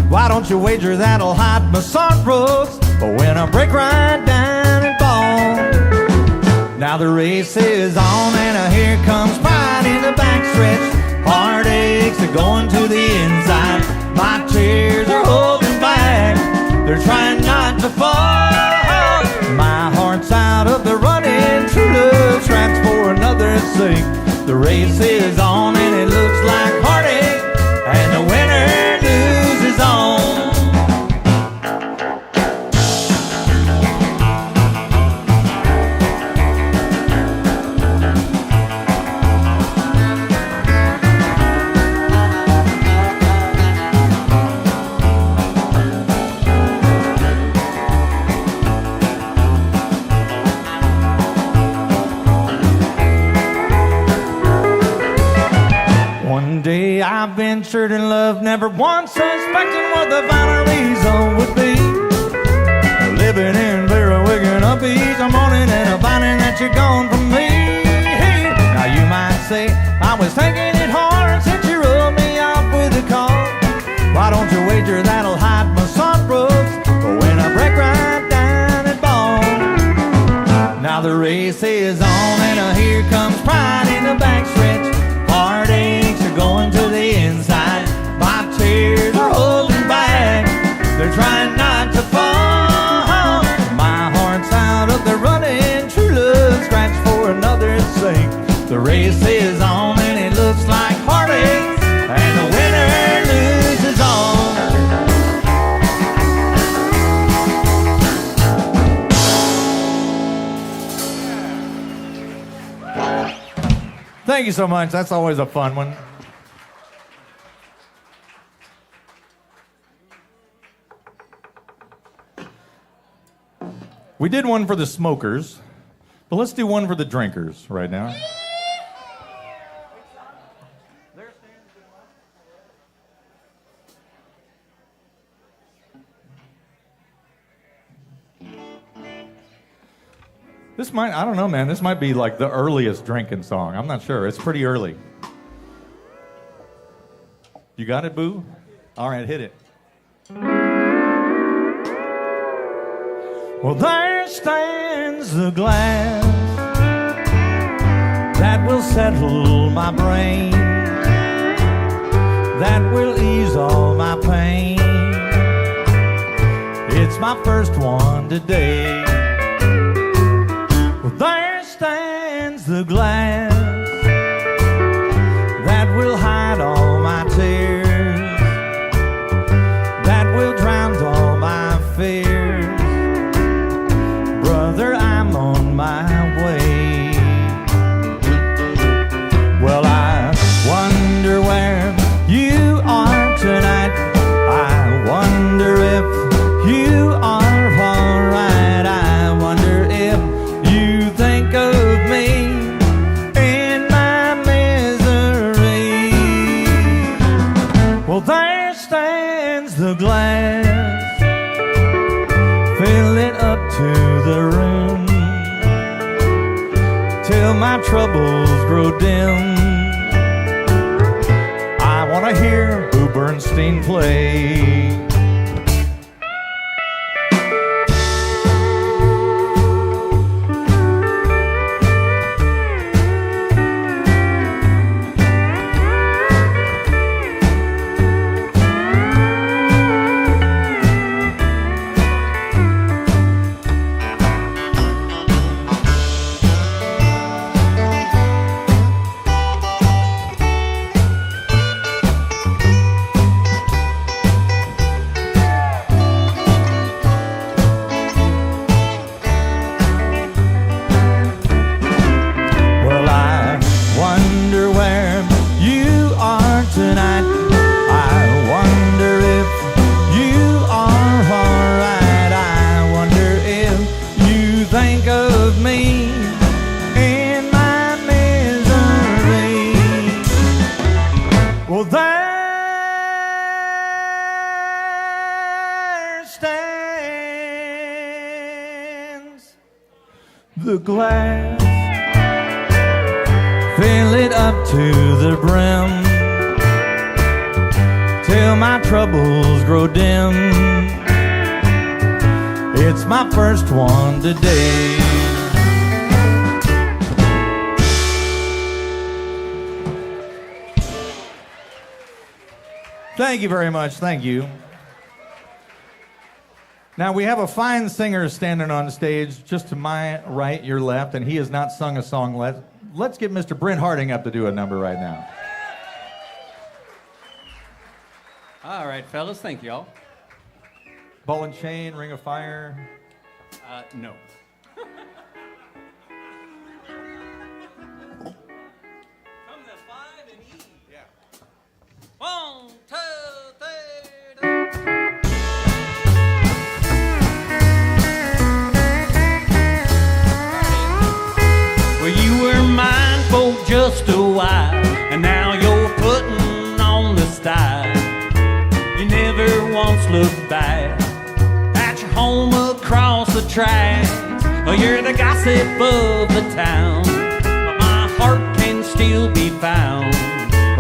Why don't you wager that'll hide my sorrows? But when I break right down and fall, now the race is on and here comes pride in the backstretch. Heartaches are going to the inside. My tears are holding back. They're trying not to fall. My heart's out of the running. True love straps for another's sake. The race is on and it looks like heartache, and the winner loses on. I ventured in love, never once suspecting what the final result would be. Living in Berwick and up east, I'm mourning and I'm finding that you're gone from me. Now you might say I was taking it hard since you wrote me off with a call. Why don't you wager that'll hide my sorrows? But when I break right down and fall, now the race is on and here comes pride in the backstretch. Heartaches are going to the inside. My tears are holding back. They're trying not to fall. My heart's out of the running. True love scratch for another's sake. The race is on and it looks like heartache, and the winner loses all. Thank you so much. That's always a fun one. We did one for the smokers, but let's do one for the drinkers right now. This might, I don't know, man. This might be like the earliest drinking song. I'm not sure. It's pretty early. You got it, Boo? All right, hit it. Well, there stands the glass that will settle my brain, that will ease all my pain. It's my first one today. the glass that will hide all my tears, that will drown all my fears. Brother, I'm on my way. Well, I wonder where you are tonight. I wonder if you are alright. I wonder if you think of me in my misery. Well, there stands the glass, fill it up to the rim, till my troubles grow dim. I want to hear Boo Bernstein play. The glass, fill it up to the brim, till my troubles grow dim. It's my first one today. Thank you very much. Thank you. Now, we have a fine singer standing on stage just to my right, your left, and he has not sung a song. Let's get Mr. Brent Harding up to do a number right now. All right, fellas, thank y'all. Ball and Chain, Ring of Fire. No. Come to 5 and E. Yeah. 1, 2, 3. Well, you were mine for just a while, and now you're putting on the style. You never once looked back at your home across the tracks. Oh, you're the gossip of the town, but my heart can still be found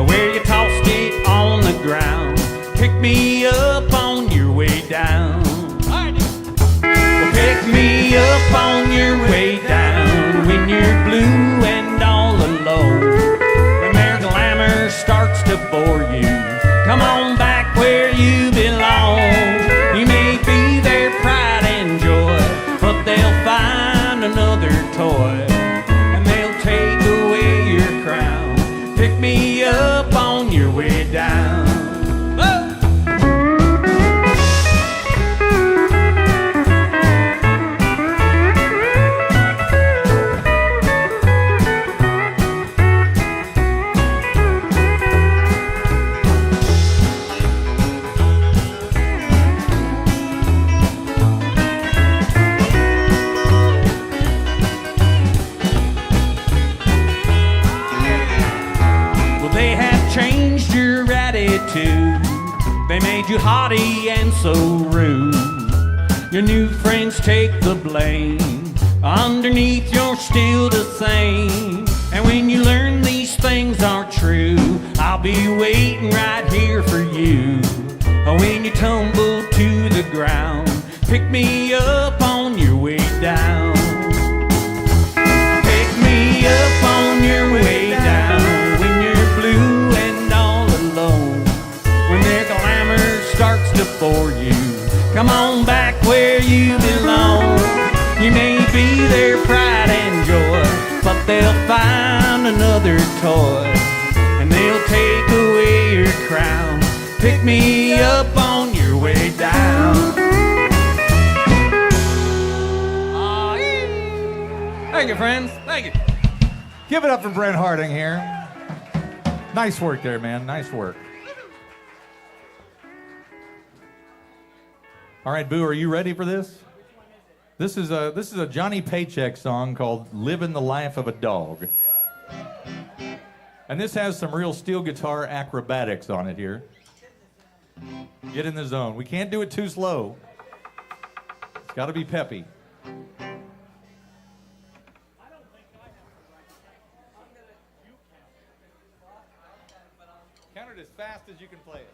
where you tossed it on the ground. Pick me up on your way down. Well, pick me up on your way down when you're blue and all alone, when their glamour starts to bore you. Come on back where you belong. You may be their pride and joy, but they'll find another toy and they'll take away your crown. Pick me up on your way down. They made you haughty and so rude. Your new friends take the blame. Underneath you're still the same. And when you learn these things aren't true, I'll be waiting right here for you. When you tumble to the ground, pick me up on your way down. Pick me up on your way down when you're blue and all alone, when their glamour starts to bore you. Come on back where you belong. You may be their pride and joy, but they'll find toy, and they'll take away your crown. Pick me up on your way down. Thank you, friends. Thank you. Give it up for Brent Harding here. Nice work there, man. Nice work. All right, Boo, are you ready for this? This is a Johnny Paycheck song called "Living the Life of a Dog." And this has some real steel guitar acrobatics on it here. Get in the zone. We can't do it too slow. It's got to be peppy. Count it as fast as you can play it.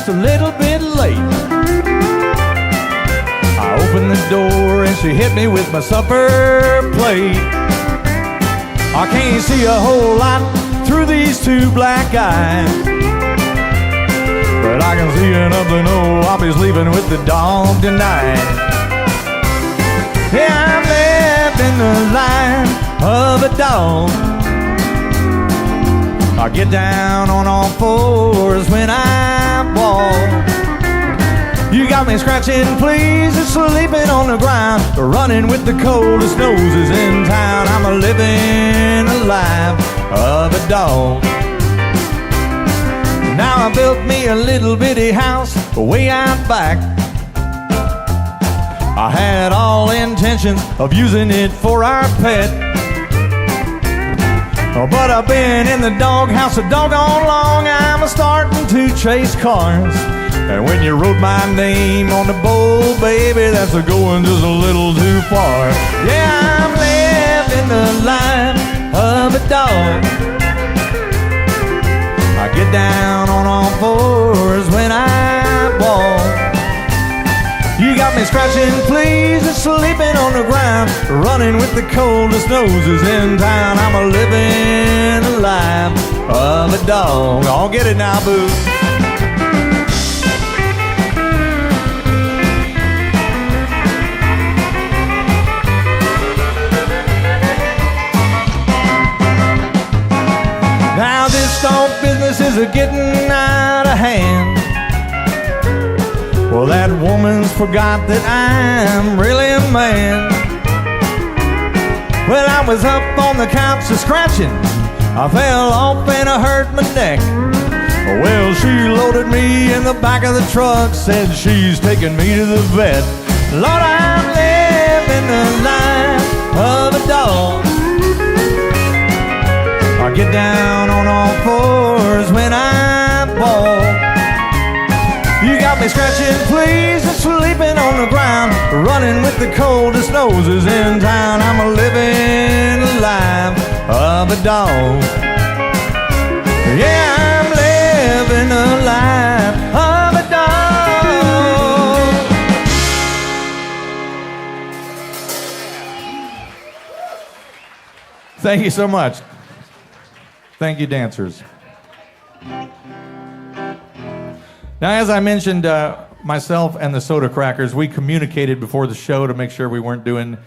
A little bit late. I opened the door and she hit me with my supper plate. I can't see a whole lot through these two black eyes, but I can see enough to know I'll be sleeping with the dog tonight. Yeah, I'm living the life of a dog. I get down on all fours when I walk. You got me scratching fleas and sleeping on the ground, running with the coldest noses in town. I'm a living the life of a dog. Now I built me a little bitty house way out back. I had all intentions of using it for our pet. Oh, but I've been in the doghouse a doggone long. I'm starting to chase cars, and when you wrote my name on the bowl, baby, that's going just a little too far. Yeah, I'm living the life of a dog. I get down on all fours when I walk. You got me scratching fleas and sleeping on the ground, running with the coldest noses in town. I'm a living the life of a dog. I'll get it now, boo. Now this dog business is a-getting out of hand. Well, that woman's forgot that I'm really a man. Well, I was up on the couch scratching. I fell off and I hurt my neck. Well, she loaded me in the back of the truck, said she's taking me to the vet. Lord, I'm living the life of a dog. I get down on all fours when I walk. You got me scratching fleas and sleeping on the ground, running with the coldest noses in town. I'm a living the life of a dog. Yeah, I'm living the life of a dog. Thank you so much. Thank you, dancers. Now, as I mentioned, myself and the Soda Crackers, we communicated before the show to make sure we weren't doing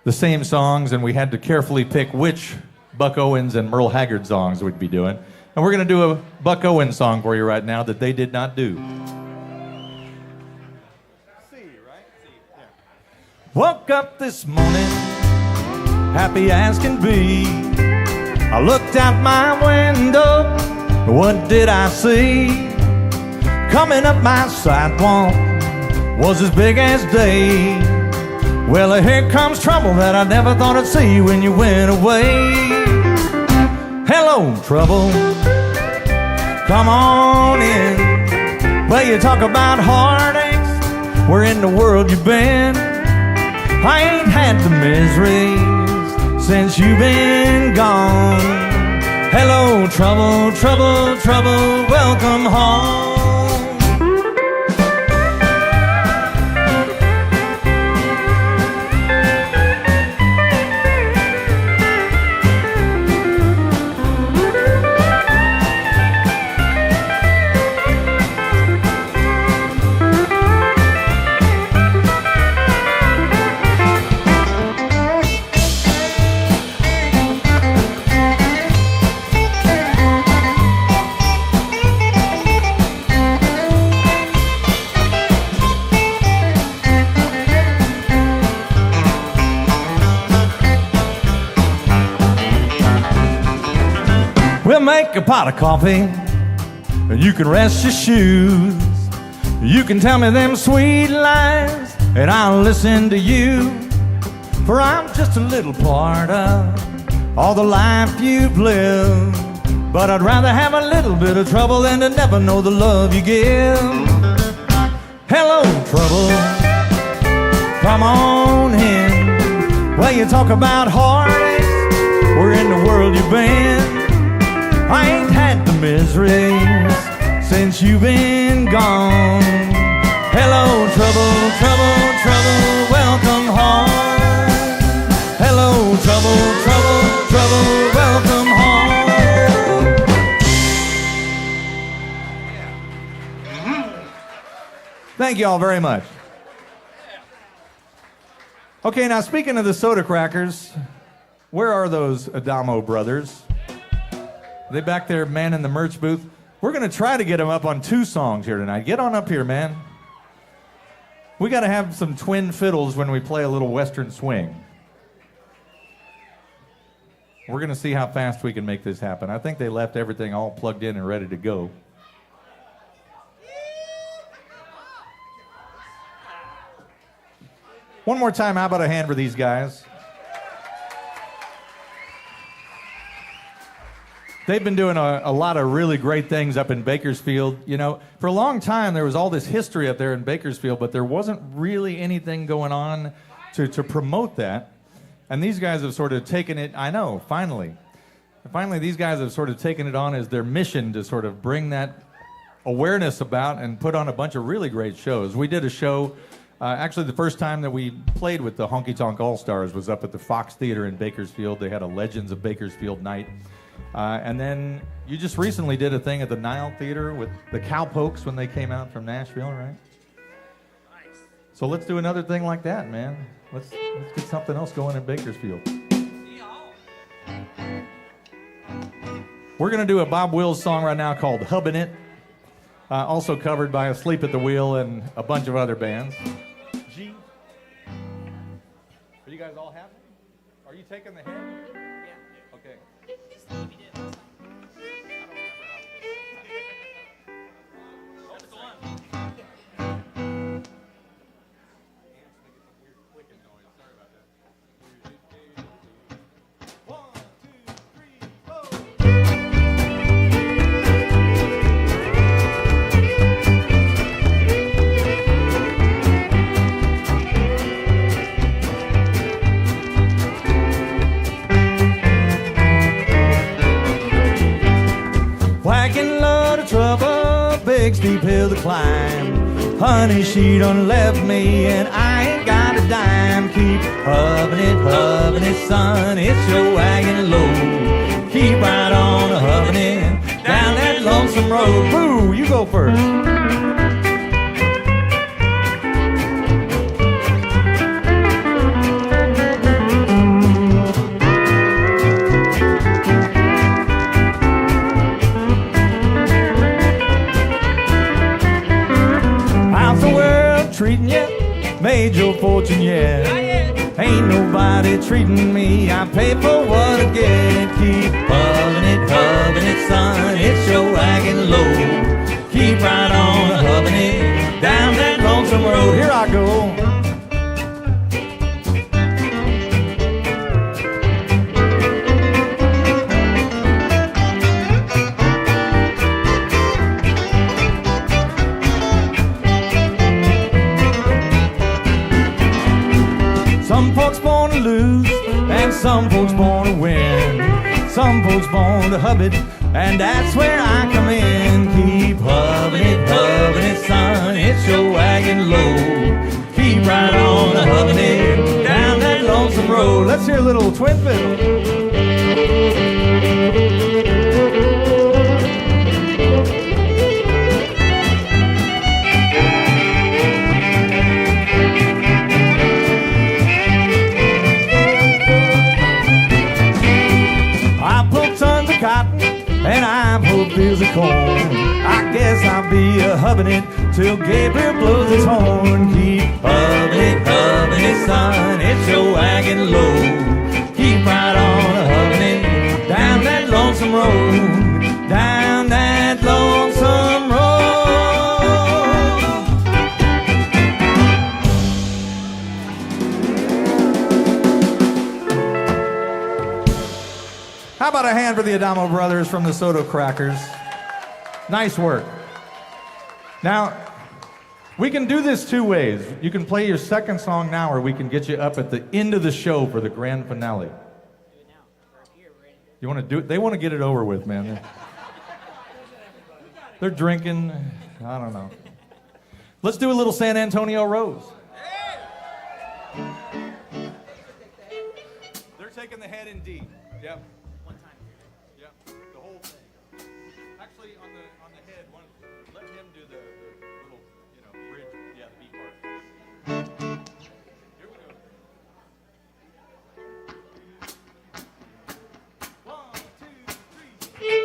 the same songs, and we had to carefully pick which Buck Owens and Merle Haggard songs we'd be doing. And we're going to do a Buck Owens song for you right now that they did not do. Woke up this morning, happy as can be. I looked out my window, what did I see? Coming up my sidewalk was as big as day. Well, here comes trouble that I never thought I'd see when you went away. Hello, trouble, come on in. Well, you talk about heartaches, where in the world you been? I ain't had the miseries since you've been gone. Hello, trouble, trouble, trouble, welcome home. make a pot of coffee, and you can rest your shoes. You can tell me them sweet lies, and I'll listen to you. For I'm just a little part of all the life you've lived. But I'd rather have a little bit of trouble than to never know the love you give. Hello, trouble, come on in. Well, you talk about heartaches, where in the world you've been. I ain't had the miseries since you've been gone. Hello, trouble, trouble, trouble, welcome home. Hello, trouble, trouble, trouble, welcome home. Thank you all very much. Okay, now speaking of the soda crackers, where are those Adamo brothers? Are they back there manning the merch booth? We're going to try to get them up on 2 songs here tonight. Get on up here, man. We got to have some twin fiddles when we play a little Western swing. We're going to see how fast we can make this happen. I think they left everything all plugged in and ready to go. One more time, how about a hand for these guys? They've been doing a lot of really great things up in Bakersfield. You know, for a long time, there was all this history up there in Bakersfield, but there wasn't really anything going on to promote that. And these guys have sort of taken it, I know, finally. Finally, these guys have sort of taken it on as their mission to sort of bring that awareness about and put on a bunch of really great shows. We did a show, actually the first time that we played with the Honky Tonk All-Stars was up at the Fox Theater in Bakersfield. They had a Legends of Bakersfield night. And then you just recently did a thing at the Nile Theater with the Cowpokes when they came out from Nashville, right? Nice. So let's do another thing like that, man. Let's get something else going in Bakersfield. We're going to do a Bob Wills song right now called Hubbin' It, also covered by Asleep at the Wheel and a bunch of other bands. G. Are you guys all happy? Are you taking the head? Yeah. Okay. Steep hill to climb. Honey, she done left me and I ain't got a dime. Keep hubbing it, son. It's your wagon low. Keep right on hubbing it down that lonesome road. Boo, you go first. Treating you, made your fortune yet. Ain't nobody treating me, I pay for what I get. Keep hubbing it, son, it's your wagon low. Keep right on hubbing it down that lonesome road. Here I go. Some folks born to lose, and some folks born to win. Some folks born to hub it, and that's where I come in. Keep hubbing it, son, it's your wagon low. Keep right on hubbing it down that lonesome road. Let's hear a little twin fiddle. And I pull fields of corn. I guess I'll be hubbing it till Gabriel blows his horn. Keep hubbing it, son, it's your wagon low. Keep right on hubbing it down that lonesome road. for the Adamo brothers from the Soto Crackers. Nice work. Now, we can do this two ways. You can play your second song now, or we can get you up at the end of the show for the grand finale. You want to do it? They want to get it over with, man. They're drinking. I don't know. Let's do a little San Antonio Rose. They're taking the head in D. Yep. One time. Yep. The whole thing. Actually, on the head, let him do the little, bridge. Yeah, the B part. Here we go. 1, 2, 3.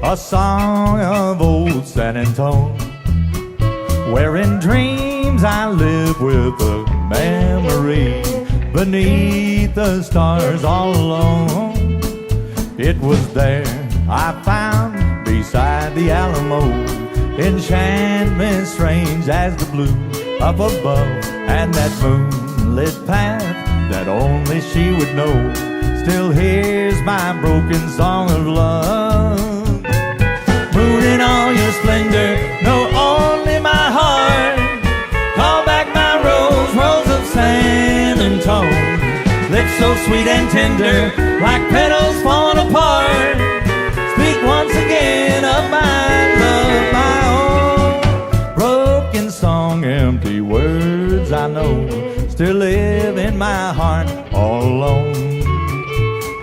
A song of old San Antone, where in dreams I live with a memory beneath the stars all alone. It was there I found beside the Alamo enchantment strange as the blue up above, and that moonlit path that only she would know still hears my broken song of love. Moon in all your splendor, know only my heart. Call back my rose, rose of San Antone. Lips so sweet and tender, like petals falling apart. Speak once again of my love, my own. Broken song, empty words I know still live in my heart all alone.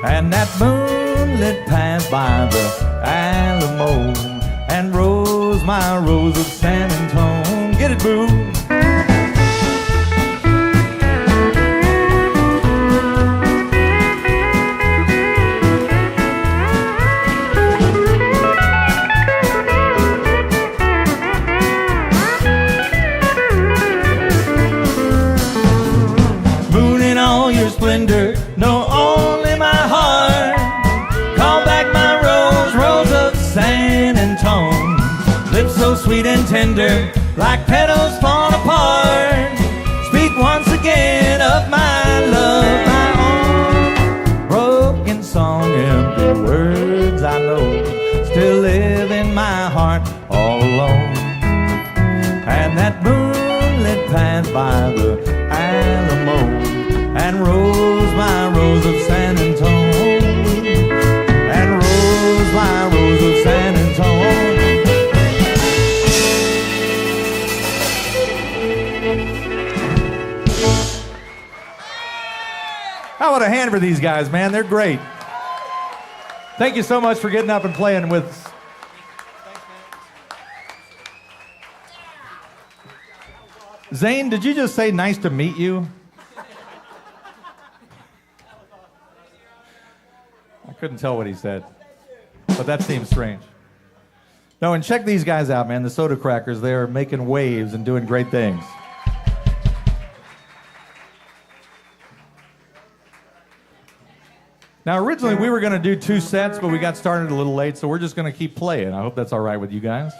And that moonlit path by the Alamo and rose, my rose of San Antone. Get it, boo. Moon in all your splendor, know only my heart. Call back my rose, rose of San Antone. Lips so sweet and tender, like petals fall apart. Speak once again of my love, my own. Broken song, empty words I know still live in my heart all alone. And that moonlit path by the Alamo and rose, my rose of San Antone. And rose, my rose of San Antone. How about a hand for these guys, man? They're great. Thank you so much for getting up and playing with us. Zane, did you just say nice to meet you? I couldn't tell what he said, but that seems strange. No, and check these guys out, man. The Soda Crackers, they are making waves and doing great things. Now, originally we were going to do 2 sets, but we got started a little late, so we're just going to keep playing. I hope that's all right with you guys.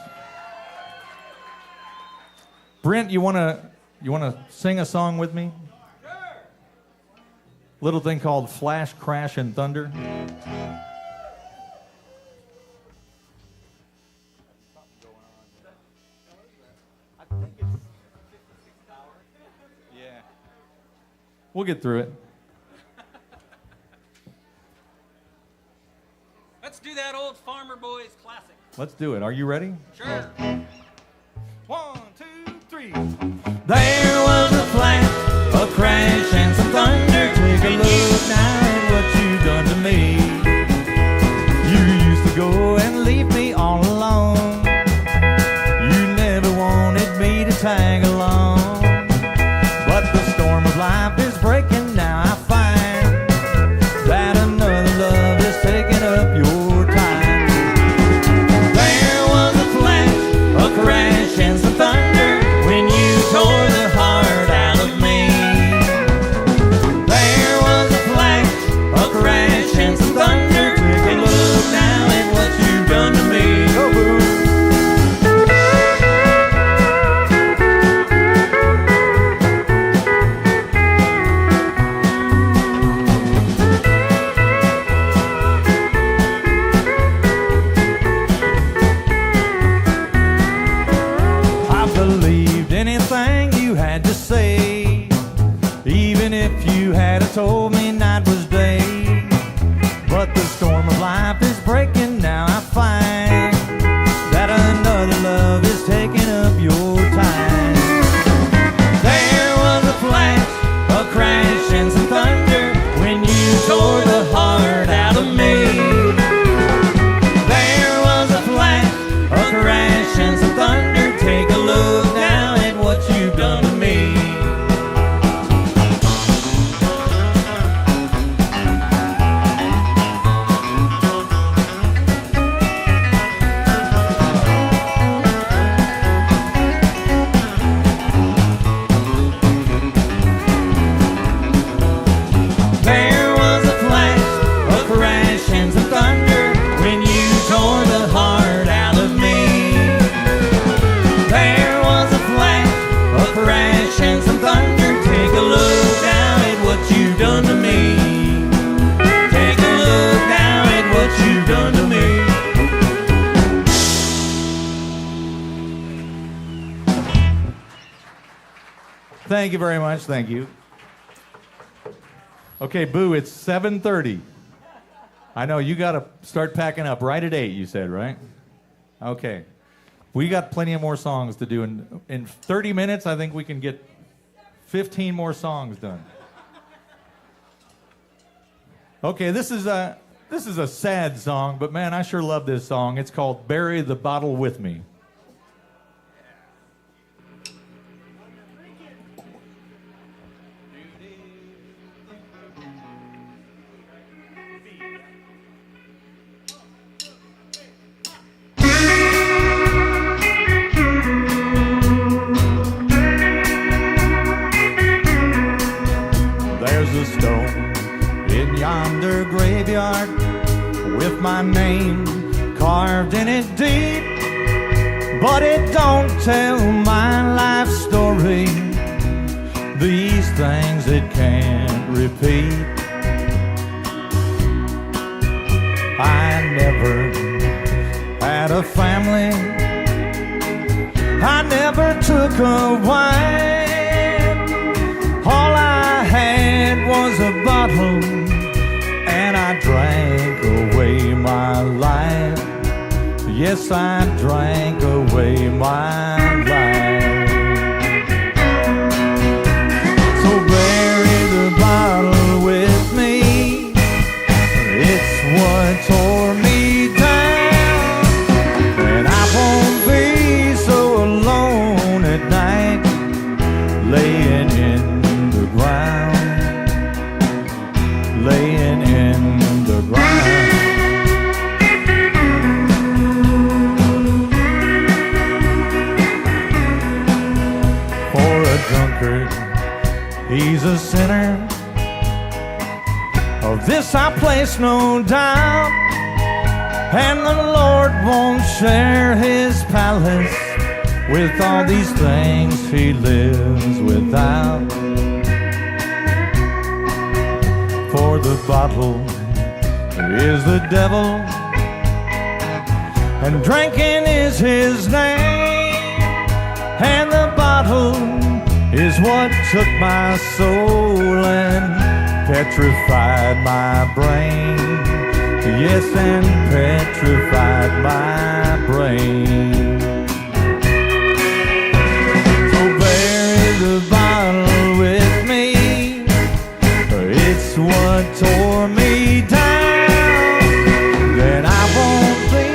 Brent, you want to sing a song with me? Sure. Little thing called Flash, Crash, and Thunder. We'll get through it. Let's do that old Farmer Boys classic. Let's do it. Are you ready? Sure. 1, 2, 3. There was a flash, a crash, and some thunder. Take a look now at what you've done to me. You used to go and leave me all alone. You never wanted me to tag along. But the storm of life is breaking now. I find that another love is taking up your time. There was a flash, a crash, and some thunder when you tore the heart out of me. There was a flash, a crash, and some thunder. Take a look now at what you've done to me. Oh, boo. I believed anything you had to say, even if you had told me night was day. But the storm of life is breaking now. I find that another love is taking up your time. There was a flash, a crash, and some thunder when you tore the heart out of me. There was a flash, a crash, and some thunder. Take a look now at what you've done to me. There was a flash, a crash, and some thunder when you tore the heart out of me. There was a flash, a crash, and some thunder. Take a look now at what you've done to me. Take a look now at what you've done to me. Thank you very much. Thank you. Okay, Boo, it's 7:30. I know you got to start packing up right at 8, you said, right? Okay. We got plenty of more songs to do. In 30 minutes, I think we can get 15 more songs done. Okay, this is a sad song, but man, I sure love this song. It's called Bury the Bottle With Me. There's a stone in yonder graveyard with my name carved in it deep, but it don't tell my life story. These things it can't repeat. I never had a family, I never took a wife. All I had was a bottle, and I drank away my life. Yes, I drank away my life. So bury the bottle with me. It's what tore me down, and I won't be so alone at night, laying in the ground, laying in the ground. For a drunkard, he's a sinner. Of this I place no doubt, and the Lord won't share his palace with all these things he lives without. For the bottle is the devil, and drinking is his name, and the bottle is what took my soul and petrified my brain. Yes, and petrified my brain. So bury the bottle with me. It's what tore me down. Then I won't be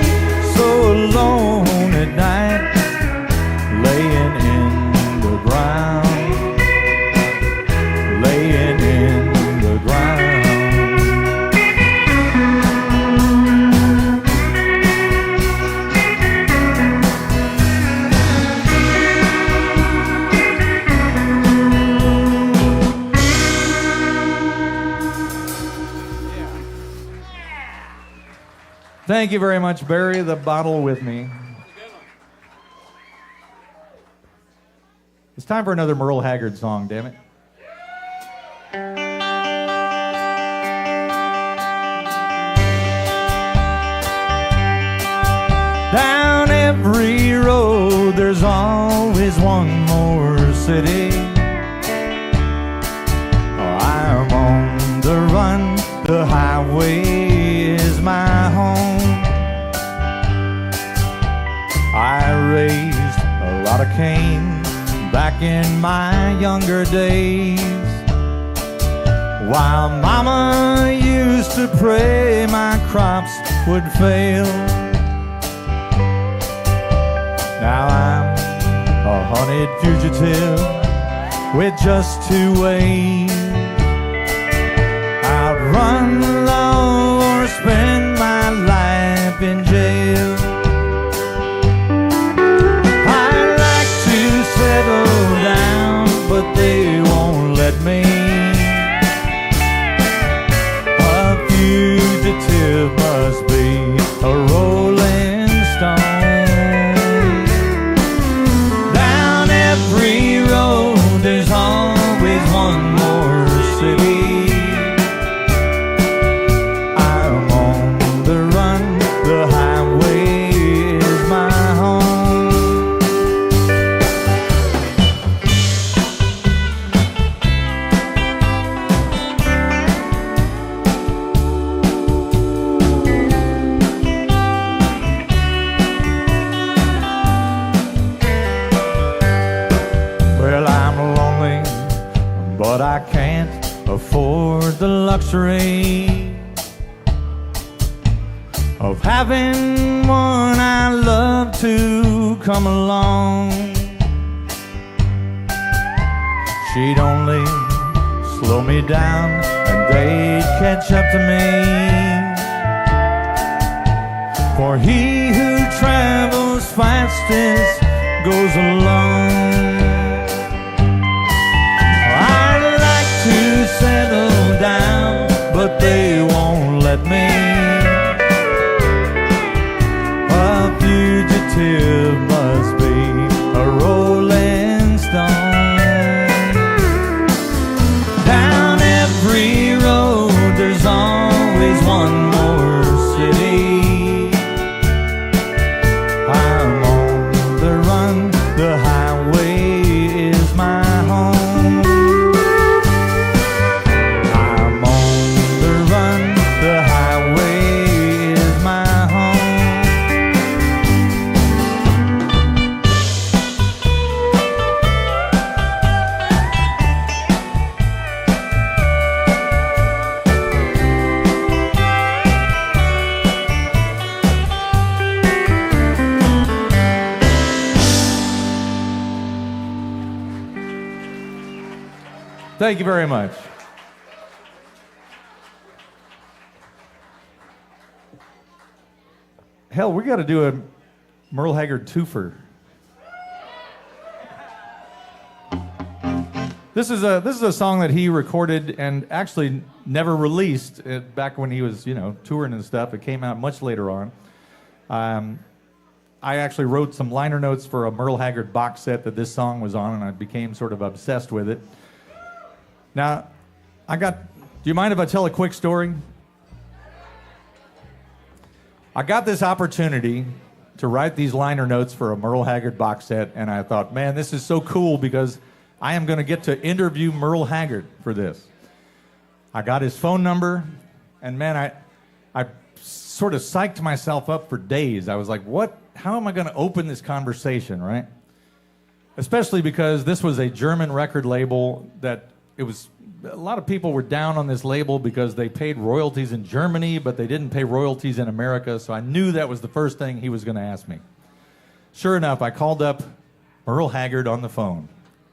so alone at night, laying in the ground, laying in the ground. Thank you very much. Bury the bottle with me. It's time for another Merle Haggard song, damn it. Down every road there's always one more city. I'm on the run, the highway is my home. I raised a lot of cane back in my younger days, while Mama used to pray my crops would fail. Now I'm a hunted fugitive with just 2 ways: outrun the law or spend my life in jail. I'd like to settle down, but they won't let me. A fugitive must be a rolling stone. Down every road there's always one more city. I'm on the run, the highway is my home. Well, I'm lonely, but I can't afford the luxury of having one I love to come along. She'd only slow me down and they'd catch up to me. For he who travels fastest goes alone. I'd like to settle down, but they won't let me. A fugitive must be a rolling stone. Down every road there's always one more city. I'm on the run, the highway is my home. I'm on the run, the highway is my home. Thank you very much. Hell, we got to do a Merle Haggard twofer. This is a song that he recorded and actually never released back when he was, touring and stuff. It came out much later on. I actually wrote some liner notes for a Merle Haggard box set that this song was on, and I became sort of obsessed with it. Now, do you mind if I tell a quick story? I got this opportunity to write these liner notes for a Merle Haggard box set, and I thought, man, this is so cool because I am going to get to interview Merle Haggard for this. I got his phone number, and man, I sort of psyched myself up for days. I was like, how am I going to open this conversation, right? Especially because this was a German record label that a lot of people were down on this label because they paid royalties in Germany, but they didn't pay royalties in America, so I knew that was the first thing he was going to ask me. Sure enough, I called up Merle Haggard on the phone.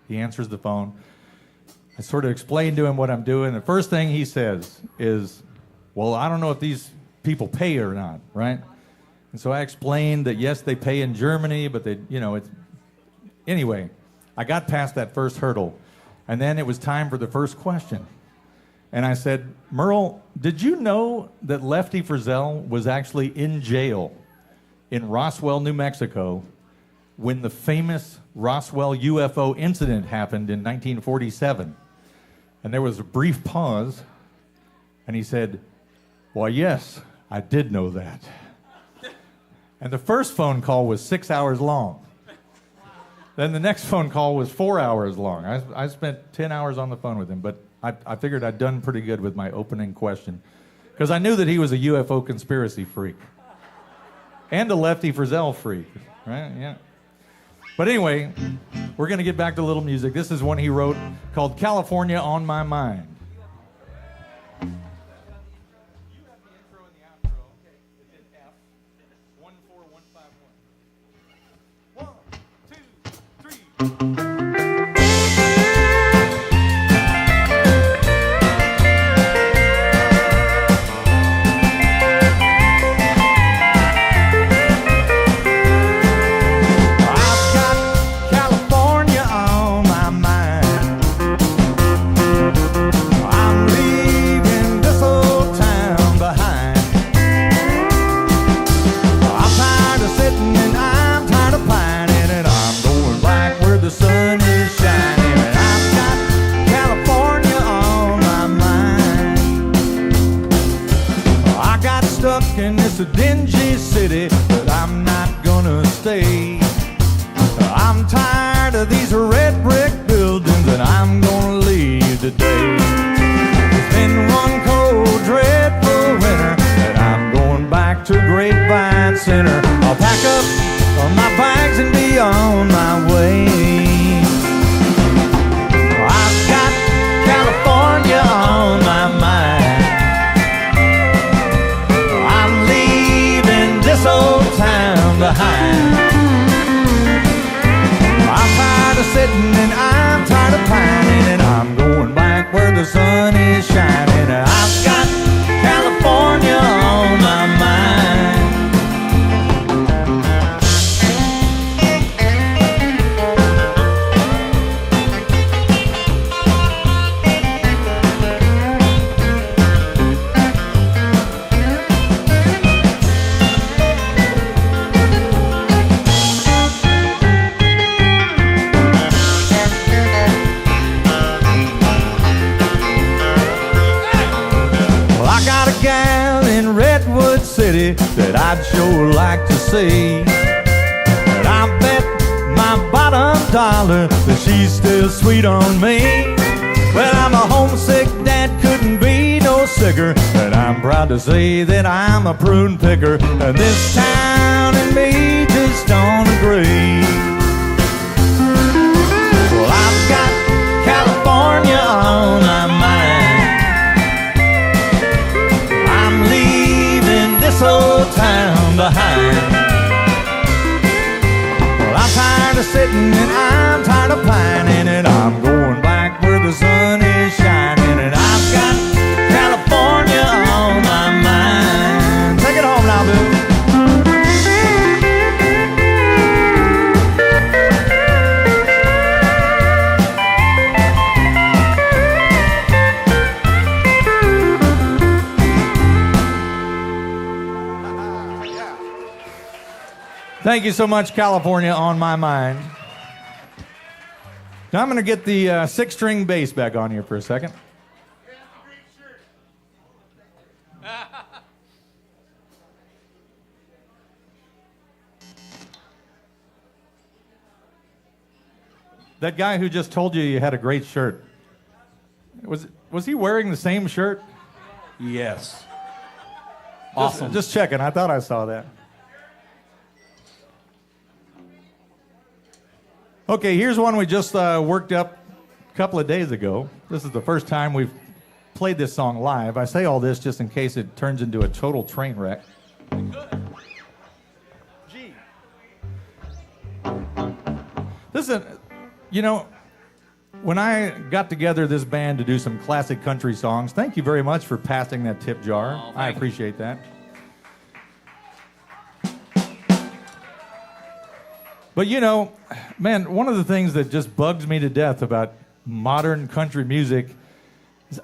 He answers the phone. I sort of explained to him what I'm doing. The first thing he says is, well, I don't know if these people pay or not, right? And so I explained that, yes, they pay in Germany, but they, it's... Anyway, I got past that first hurdle, and then it was time for the first question. And I said, Merle, did you know that Lefty Frizzell was actually in jail in Roswell, New Mexico, when the famous Roswell UFO incident happened in 1947? And there was a brief pause, and he said, well, yes, I did know that. And the first phone call was 6 hours long. Then the next phone call was 4 hours long. I spent 10 hours on the phone with him, but I figured I'd done pretty good with my opening question, because I knew that he was a UFO conspiracy freak and a Lefty Frizzell freak, right? Yeah. But anyway, we're going to get back to a little music. This is one he wrote called California on My Mind. It's a dingy city, but I'm not gonna stay. I'm tired of these red brick buildings, and I'm gonna leave today. It's been one cold, dreadful winter, and I'm going back to Grapevine Center. I'll pack up all my bags and be on my way. I've got California on my mind. This old town behind. I'm tired of sitting and I'm tired of pining, and I'm going back where the sun is shining. I've got California on my mind. City that I'd sure like to see, and I bet my bottom dollar that she's still sweet on me. Well, I'm a homesick dad, couldn't be no sicker, and I'm proud to say that I'm a prune picker, and this town and me just don't agree. Well, I've got California on my mind. This old town behind. Well, I'm tired of sitting and I'm tired of pining, and I'm going back where the sun is shining, and I've got California on my mind. Take it home now, Bill. Thank you so much, California on my mind. Now I'm going to get the 6-string bass back on here for a second. That guy who just told you had a great shirt, was he wearing the same shirt? Yes. Awesome. Just checking. I thought I saw that. Okay, here's one we just worked up a couple of days ago. This is the first time we've played this song live. I say all this just in case it turns into a total train wreck. G. Listen, you know, when I got together this band to do some classic country songs, thank you very much for passing that tip jar. I appreciate that. But you know, man, one of the things that just bugs me to death about modern country music is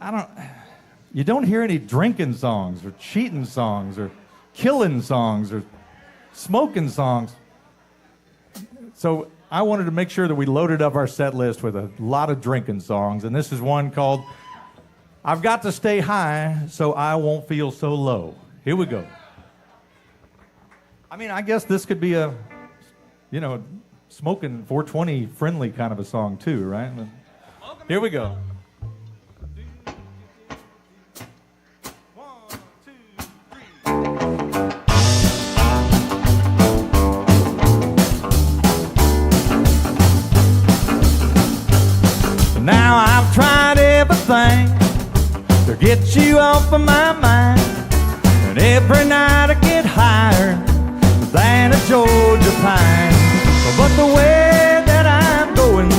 you don't hear any drinking songs or cheating songs or killing songs or smoking songs. So I wanted to make sure that we loaded up our set list with a lot of drinking songs, and this is one called I've Got to Stay High So I Won't Feel So Low. Here we go. I mean, I guess this could be a, you know, smoking 420 friendly kind of a song too, right? Here we go. Now I've tried everything to get you off of my mind, and every night I get higher than a Georgia pine. But the way that I'm going,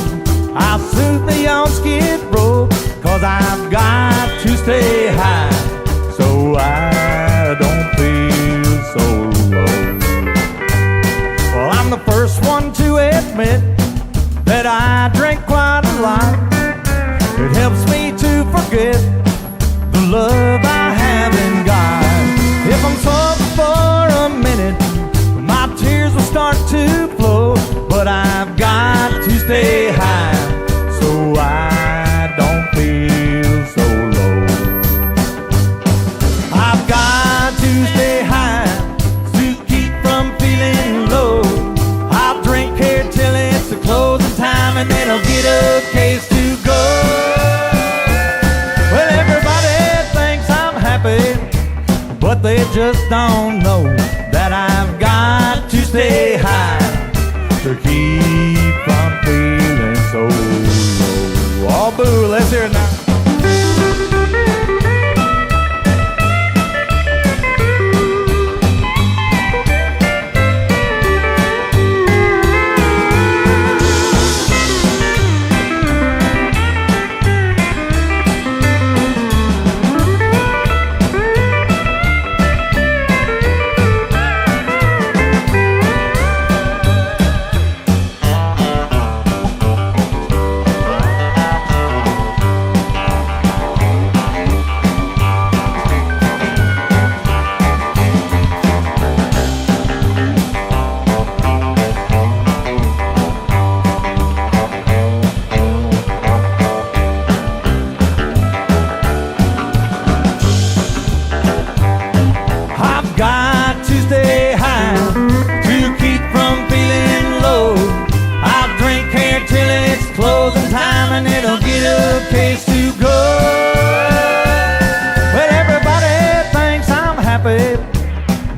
I'll soon be on Skid Row, 'cause I've got to stay high so I don't feel so low. Well, I'm the first one to admit that I drink quite a lot. It helps me to forget the love I haven't got. If I'm sober for a minute, my tears will start to flow, but I've got to stay high so I don't feel so low. I've got to stay high to keep from feeling low. I'll drink here till it's the closing time, and then I'll get a case to go. Well, everybody thinks I'm happy, but they just don't know that I've got to stay high to keep from feeling so low. Oh, boo, let's hear it now.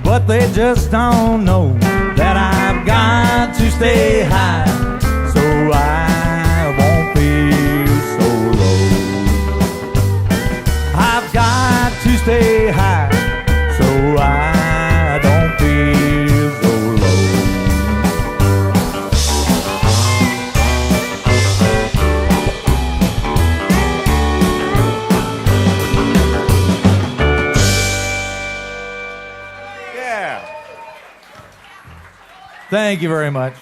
But they just don't know that I've got to stay high so I won't feel so low. I've got to stay high so I don't feel so low. Thank you very much.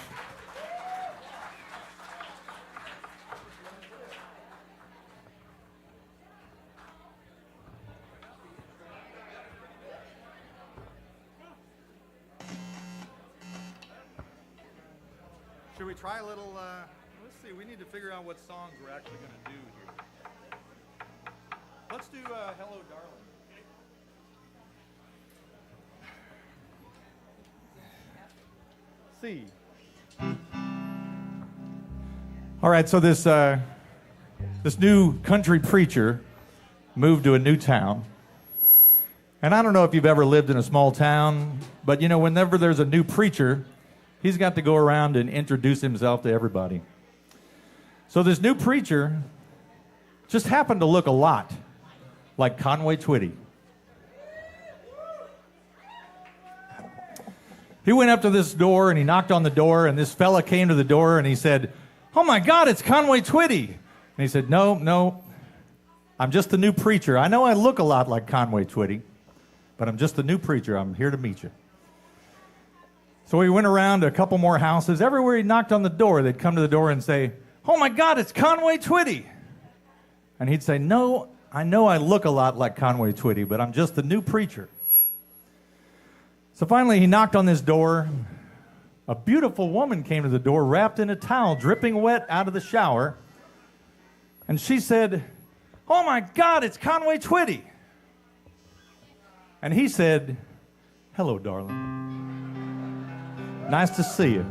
Should we try a little, let's see, we need to figure out what songs we're actually going to do here. Let's do Hello, Darling. C. All right, so this new country preacher moved to a new town. And I don't know if you've ever lived in a small town, but you know, whenever there's a new preacher, he's got to go around and introduce himself to everybody. So this new preacher just happened to look a lot like Conway Twitty. He went up to this door and he knocked on the door, and this fella came to the door and he said, "Oh my God, it's Conway Twitty." And he said, No, I'm just the new preacher. I know I look a lot like Conway Twitty, but I'm just the new preacher. I'm here to meet you. So he went around to a couple more houses. Everywhere he knocked on the door, they'd come to the door and say, "Oh my God, it's Conway Twitty." And he'd say, "No, I know I look a lot like Conway Twitty, but I'm just the new preacher." So finally he knocked on this door. A beautiful woman came to the door wrapped in a towel, dripping wet out of the shower. And she said, "Oh my God, it's Conway Twitty." And he said, "Hello, darling. Nice to see you.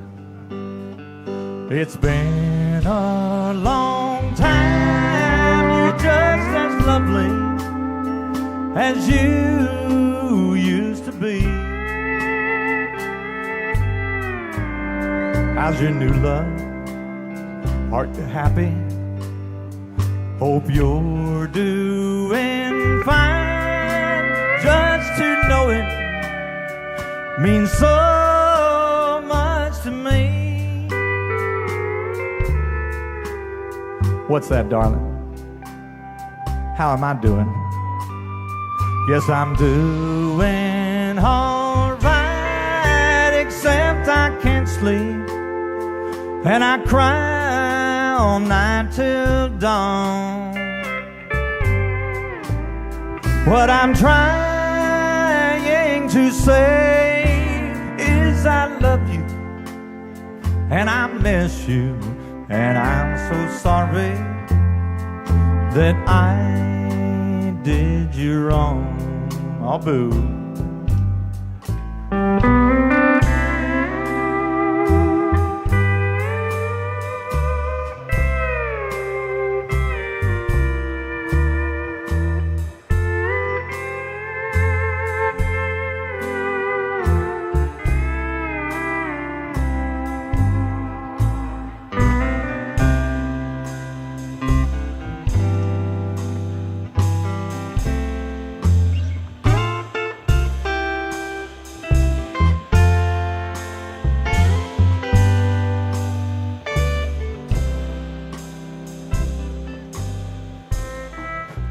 It's been a long time. You're just as lovely as you used to be. How's your new love? Aren't you happy? Hope you're doing fine. Just to know it means so much to me." What's that, darling? How am I doing? Yes, I'm doing all right, except I can't sleep and I cry all night till dawn. What I'm trying to say is I love you and I miss you, and I'm so sorry that I did you wrong. Oh, boo.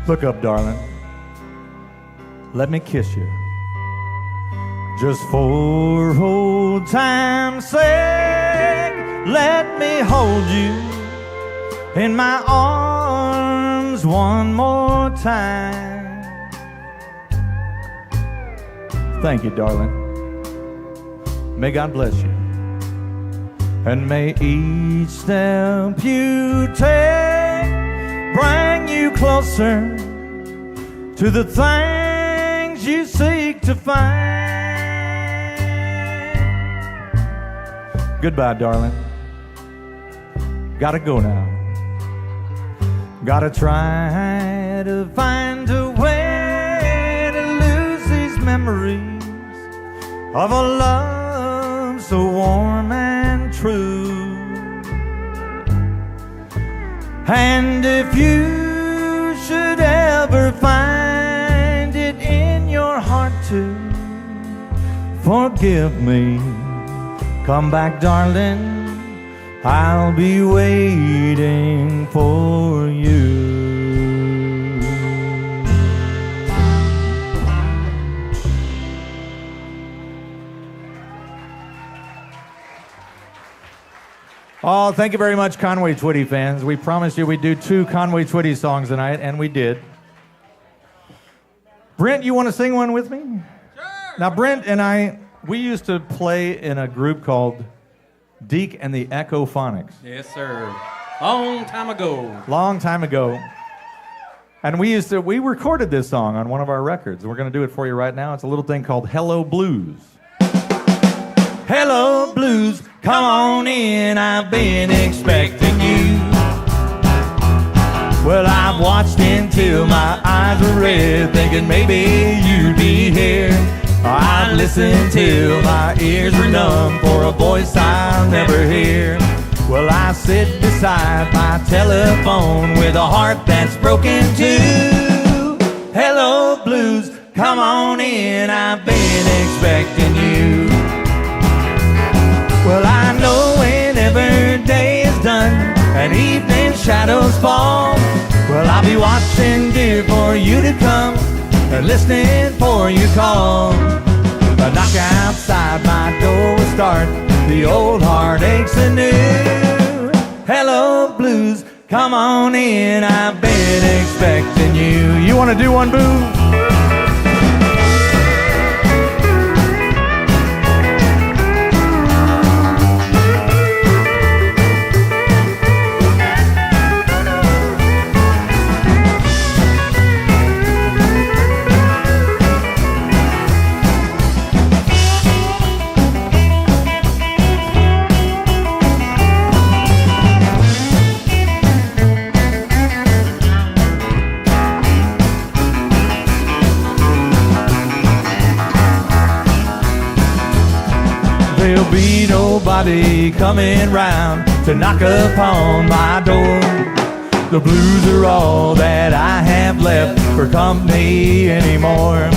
Look up, darling. Let me kiss you. Just for old time's sake, let me hold you in my arms one more time. Thank you, darling. May God bless you. And may each step you take bring you closer to the things you seek to find. Goodbye, darling. Gotta go now. Gotta try to find a way to lose these memories of a love so warm and true. And if you should ever find it in your heart to forgive me, come back, darling. I'll be waiting for you. Oh, thank you very much, Conway Twitty fans. We promised you we'd do 2 Conway Twitty songs tonight, and we did. Brent, you want to sing one with me? Sure. Now, Brent and I, we used to play in a group called Deke and the Echophonics. Yes, sir. Long time ago. Long time ago. And we recorded this song on one of our records. We're going to do it for you right now. It's a little thing called Hello Blues. Hello Blues, come on in, I've been expecting you. watched until my eyes were red, thinking maybe you'd be here. I've listened till my ears were numb for a voice I'll never hear. Well, I sit beside my telephone with a heart that's broken too. Hello, blues, come on in, I've been expecting you. Well, I know whenever day is done and evening shadows fall, well, I'll be watching, dear, for you to come and listening for your call. A knock outside my door will start the old heartaches anew. Hello, blues, come on in, I've been expecting you. You want to do one, boo? There'll be nobody coming round to knock upon my door. The blues are all that I have left for company anymore.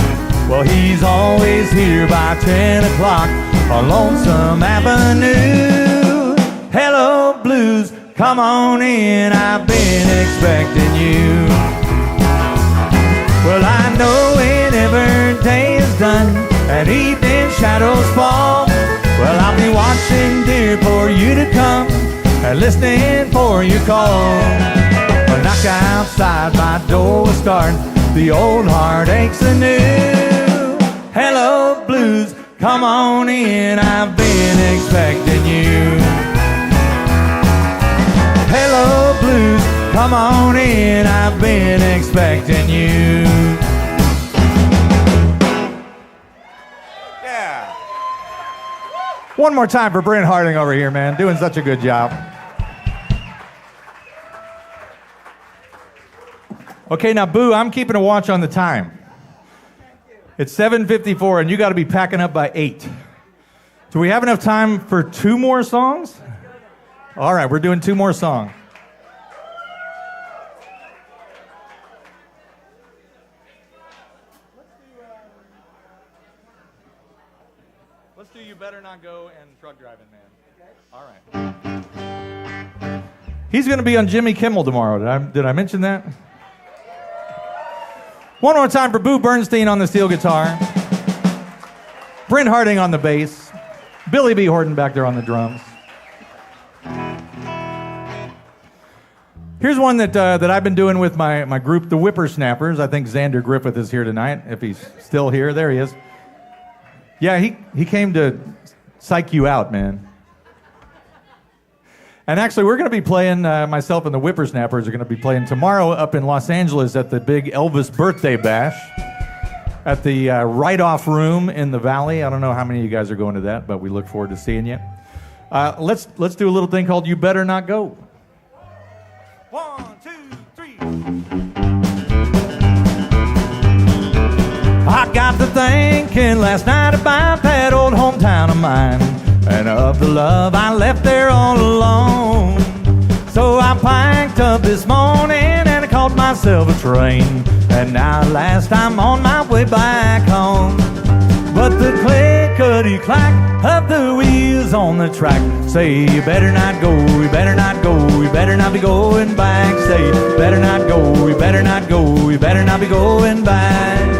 Well, he's always here by 10 o'clock on Lonesome Avenue. Hello, blues, come on in, I've been expecting you. Well, I know whenever day is done and evening shadows fall, well, I'll be watching, dear, for you to come and listening for your call. A knock outside my door will start the old heartaches anew. Hello, blues, come on in, I've been expecting you. Hello, blues, come on in, I've been expecting you. One more time for Brent Harding over here, man. Doing such a good job. Okay, now, Boo, I'm keeping a watch on the time. It's 7:54, and you got to be packing up by 8. Do we have enough time for 2 more songs? All right, we're doing 2 more songs. Let's do You Better Not Go and Truck Driving Man. All right. He's going to be on Jimmy Kimmel tomorrow. Did I mention that? One more time for Boo Bernstein on the steel guitar. Brent Harding on the bass. Billy B. Horton back there on the drums. Here's one that I've been doing with my group, the Whippersnappers. I think Xander Griffith is here tonight, if he's still here. There he is. Yeah, he came to psych you out, man. And actually, we're going to be playing, myself and the Whippersnappers are going to be playing tomorrow up in Los Angeles at the big Elvis birthday bash at the Write-Off Room in the Valley. I don't know how many of you guys are going to that, but we look forward to seeing you. Let's do a little thing called You Better Not Go. 1, 2, 3. I got to thinking last night about that old hometown of mine, and of the love I left there all alone. So I packed up this morning and I caught myself a train, and now at last I'm on my way back home. But the clickety-clack of the wheels on the track say you better not go, you better not go, you better not be going back. Say you better not go, you better not go, you better not be going back.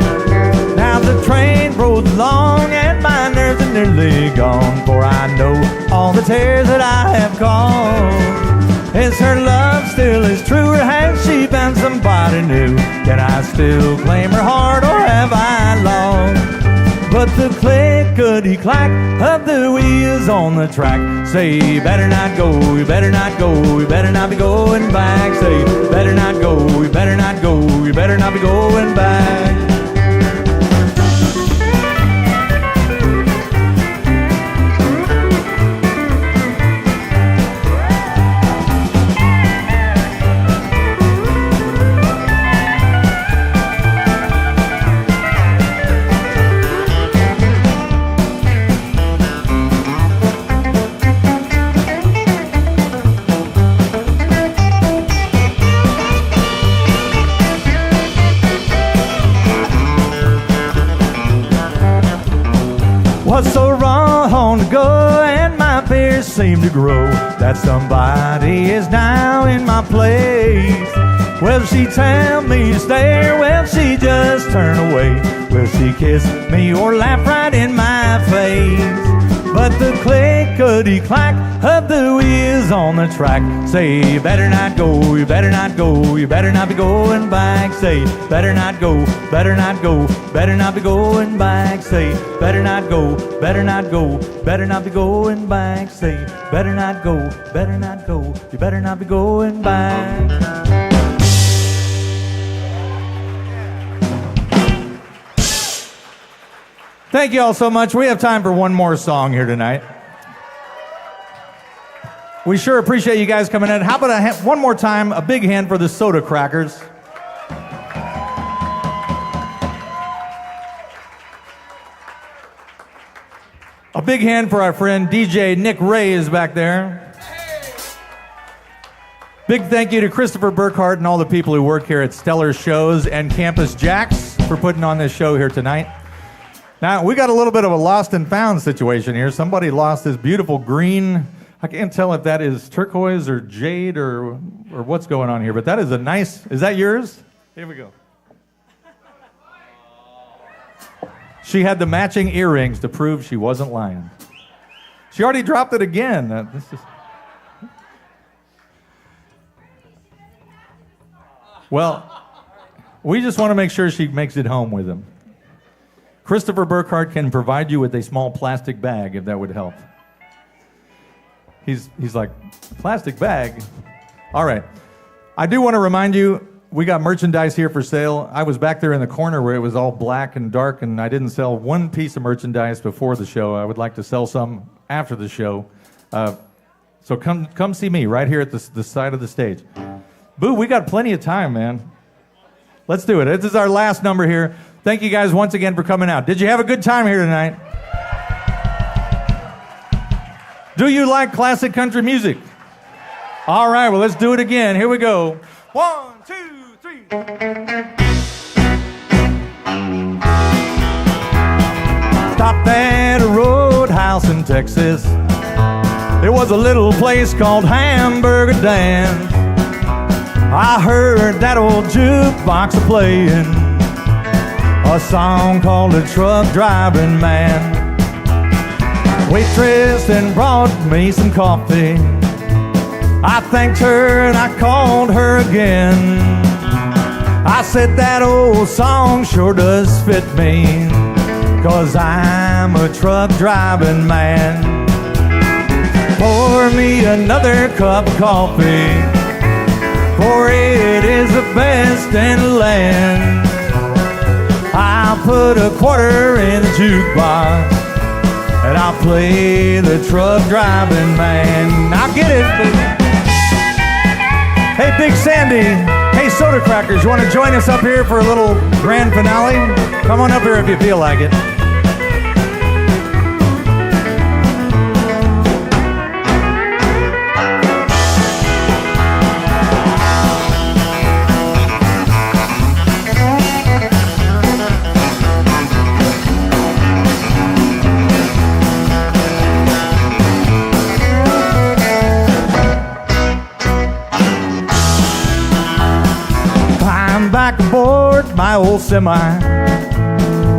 Now the train rolls along and my nerves are nearly gone, for I know all the tears that I have caused. Is her love still as true, or has she found somebody new? Can I still claim her heart, or have I lost? But the clickety-clack of the wheels on the track say you better not go, you better not go, you better not be going back. Say you better not go, you better not go, you better not be going back. seem to grow. That somebody is now in my place. Will she tell me to stay or will she just turn away? Will she kiss me or laugh right in my face? But the clickety-clack of the wheels on the track say, you better not go, you better not go, you better not be going back. Say, better not go, better not go, better not be going back. Say, better not go, better not go, better not be going back. Say, better not go, better not go, you better not be going back. Thank you all so much. We have time for one more song here tonight. We sure appreciate you guys coming in. How about one more time, a big hand for the Soda Crackers. A big hand for our friend DJ Nick Reyes back there. Big thank you to Christopher Burkhart and all the people who work here at Stellar Shows and Campus JAX for putting on this show here tonight. Now, we got a little bit of a lost and found situation here. Somebody lost this beautiful green, I can't tell if that is turquoise or jade or what's going on here, but that is a nice, is that yours? Here we go. She had the matching earrings to prove she wasn't lying. She already dropped it again. Well, we just want to make sure she makes it home with him. Christopher Burkhart can provide you with a small plastic bag if that would help. He's like, plastic bag? All right. I do want to remind you, we got merchandise here for sale. I was back there in the corner where it was all black and dark, and I didn't sell one piece of merchandise before the show. I would like to sell some after the show. So come see me right here at the side of the stage. Boo, we got plenty of time, man. Let's do it. This is our last number here. Thank you guys once again for coming out. Did you have a good time here tonight? Do you like classic country music? All right, well, let's do it again. Here we go. 1, 2, 3. Stopped at a roadhouse in Texas. It was a little place called Hamburger Dan. I heard that old jukebox a-playing a song called The Truck Driving Man. Waitress and brought me some coffee. I thanked her and I called her again. I said that old song sure does fit me, 'cause I'm a truck driving man. Pour me another cup of coffee, for it is the best in the land. I'll put a quarter in the jukebox and I'll play the truck driving man. I'll get it. Hey, Big Sandy. Hey, Soda Crackers, you want to join us up here for a little grand finale? Come on up here if you feel like it. Back aboard my old semi,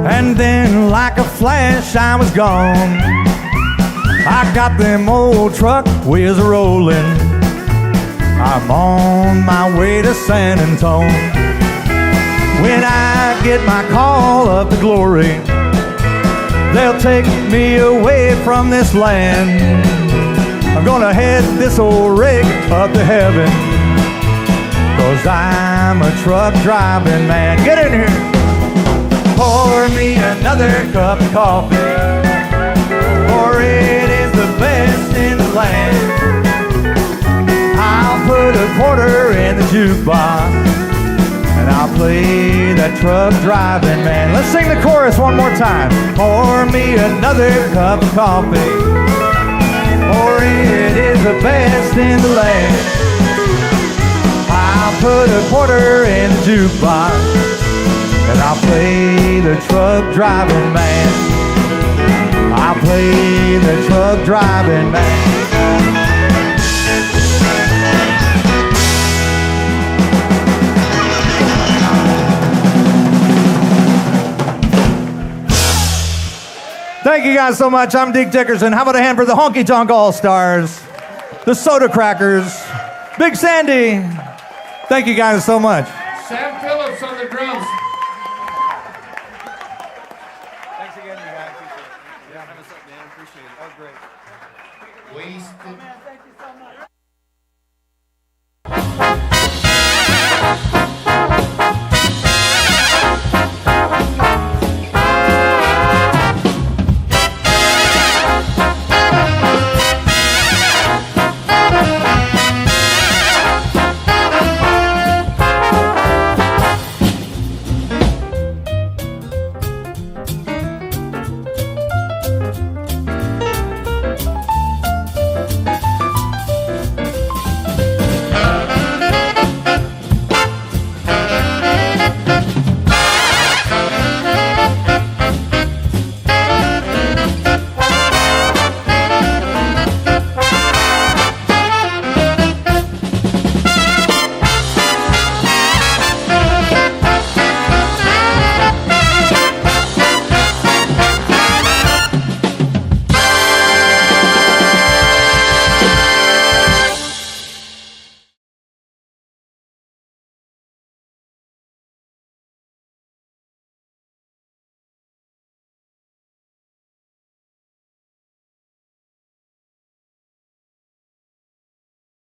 and then like a flash I was gone. I got them old truck wheels rolling. I'm on my way to San Antone. When I get my call up to glory, they'll take me away from this land. I'm gonna head this old rig up to heaven, 'cause I'm a truck driving man. Get in here. Pour me another cup of coffee, for it is the best in the land. I'll put a quarter in the jukebox and I'll play that truck driving man. Let's sing the chorus one more time. Pour me another cup of coffee, for it is the best in the land. I'll put a quarter in the jukebox and I'll play the truck driving man. I'll play the truck driving band. Thank you guys so much. I'm Deke Dickerson. How about a hand for the Honky Tonk All-Stars, the Soda Crackers, Big Sandy. Thank you guys so much. Sam Phillips on the drums. Thanks again, you guys. Yeah, have us up, man. Appreciate it. That was great. We